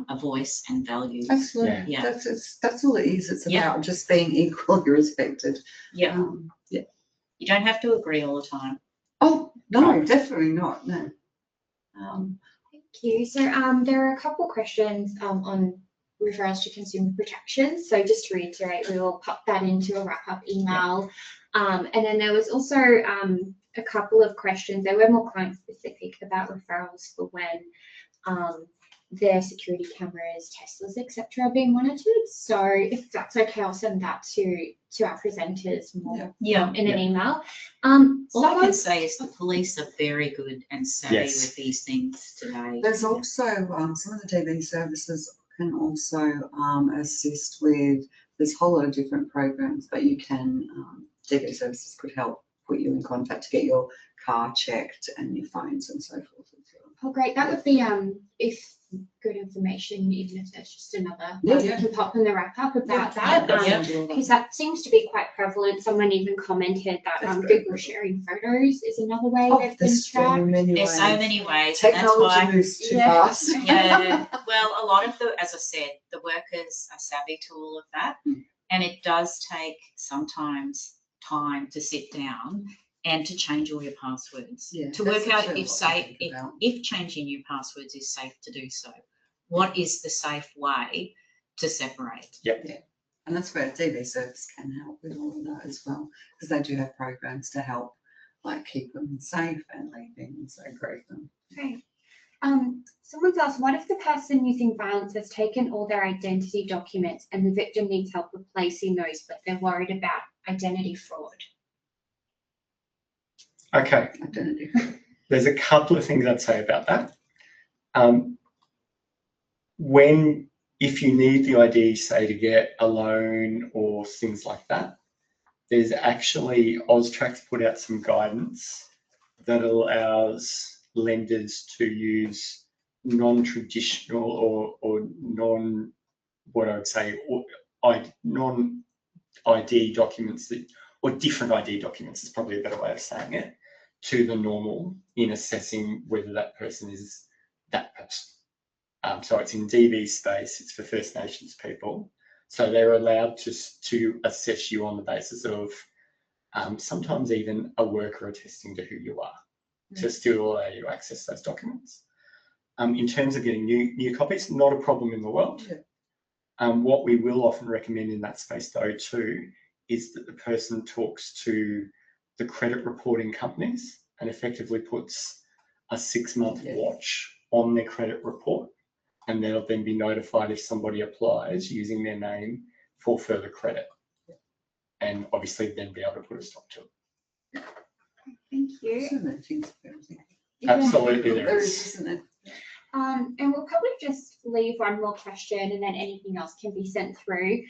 a voice and values. Absolutely. Yeah. That's all it is. It's about just being equally respected. Yeah. You don't have to agree all the time. Oh, no, definitely not. No. Thank you. So there are a couple questions on referrals to consumer protection. So just to reiterate, we will pop that into a wrap-up email. And then there was also a couple of questions. They were more client-specific about referrals for when their security cameras, Teslas, etc. are being monitored. So if that's okay, I'll send that to our presenters more in an email. All I can say is the police are very good and savvy with these things today. There's also some of the DV services can also assist with, there's a whole lot of different programs, but you can, DV services could help put you in contact to get your car checked and your phones and so forth. Oh, great. That would be, if good information, even if there's just another we can pop in the wrap up about that. Because that seems to be quite prevalent. Someone even commented that Google sharing photos is another way they've been tracked. There's so many ways. Technology moves too fast. Well, a lot of as I said, the workers are savvy to all of that. And it does take sometimes time to sit down and to change all your passwords, to work out if changing your passwords is safe to do so. What is the safe way to separate? And that's where DV service can help with all of that as well, because they do have programs to help, like, keep them safe and leaving and segregate them. Okay. Someone's asked, what if the person using violence has taken all their identity documents and the victim needs help replacing those, but they're worried about identity fraud? Okay, there's a couple of things I'd say about that. If you need the ID, say, to get a loan or things like that, there's actually, Austrac's put out some guidance that allows lenders to use non-traditional or what I would say, non-ID documents or different ID documents is probably a better way of saying it, to the normal in assessing whether that person is that person. So it's in DV space, it's for First Nations people. So they're allowed to assess you on the basis of sometimes even a worker attesting to who you are, to still allow you to access those documents. In terms of getting new copies, not a problem in the world. Yeah. What we will often recommend in that space though too, is that the person talks to the credit reporting companies and effectively puts a 6-month watch on their credit report, and they'll then be notified if somebody applies using their name for further credit, and obviously then be able to put a stop to it. Thank you. So many things for everything. Absolutely, There is, isn't there? And we'll probably just leave one more question and then anything else can be sent through.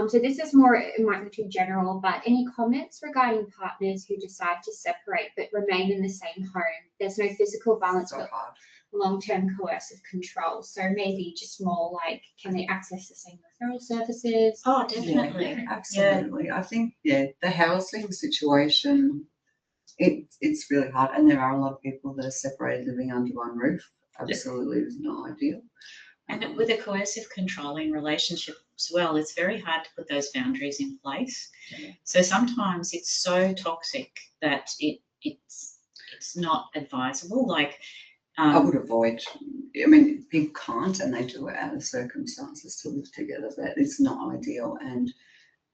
So this is more, it might be too general, but any comments regarding partners who decide to separate but remain in the same home? There's no physical violence, So but hard. long-term coercive control. So maybe just more like, can they access the same referral services? Oh, definitely. Yeah, absolutely. I think, the housing situation, it's really hard, and there are a lot of people that are separated living under one roof. Absolutely, is not ideal. And with a coercive controlling relationship as well, it's very hard to put those boundaries in place. Yeah. So sometimes it's so toxic that it's not advisable. Like I would avoid. I mean, people can't, and they do it out of circumstances to live together, but it's not ideal, and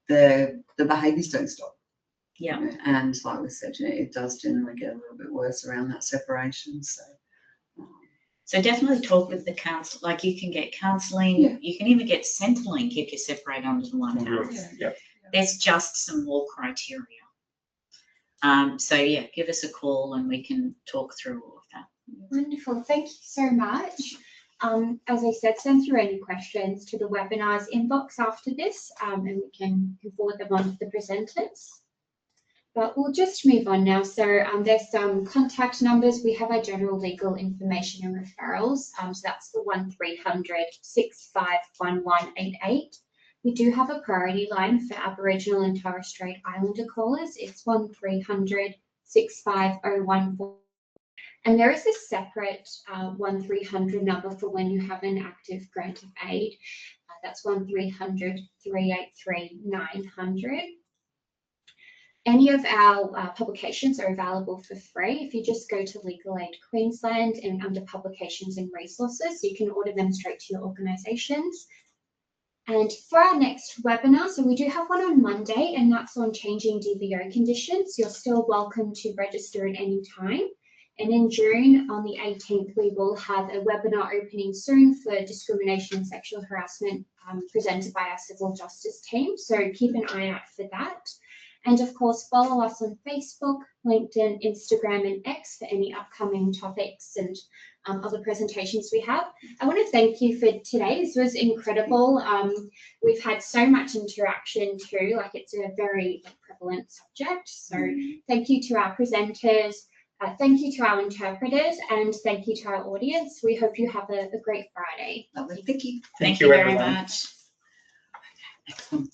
the behaviours don't stop. yeah. And like we said, it does generally get a little bit worse around that separation. So definitely talk with the counsel. Like you can get counselling. Yeah. You can even get Centrelink if you separate under the one house. Yep. There's just some more criteria. So yeah, give us a call and we can talk through all of that. Wonderful, thank you so much. As I said, send through any questions to the webinars inbox after this, and we can forward them on to the presenters. But we'll just move on now. So there's some contact numbers. We have our general legal information and referrals. So that's the 1300 651188. We do have a priority line for Aboriginal and Torres Strait Islander callers. It's 1300 65014. And there is a separate 1300 number for when you have an active grant of aid. That's 1300 383 900. Any of our publications are available for free. If you just go to Legal Aid Queensland and under publications and resources, you can order them straight to your organisations. And for our next webinar, so we do have one on Monday, and that's on changing DVO conditions. You're still welcome to register at any time. And in June, on the 18th, we will have a webinar opening soon for discrimination and sexual harassment presented by our civil justice team. So keep an eye out for that. And of course, follow us on Facebook, LinkedIn, Instagram, and X for any upcoming topics and other presentations we have. I want to thank you for today. This was incredible. We've had so much interaction too, like it's a very prevalent subject. So thank you to our presenters, thank you to our interpreters, and thank you to our audience. We hope you have a great Friday. Lovely. Thank you. Thank you very everyone. much. Excellent.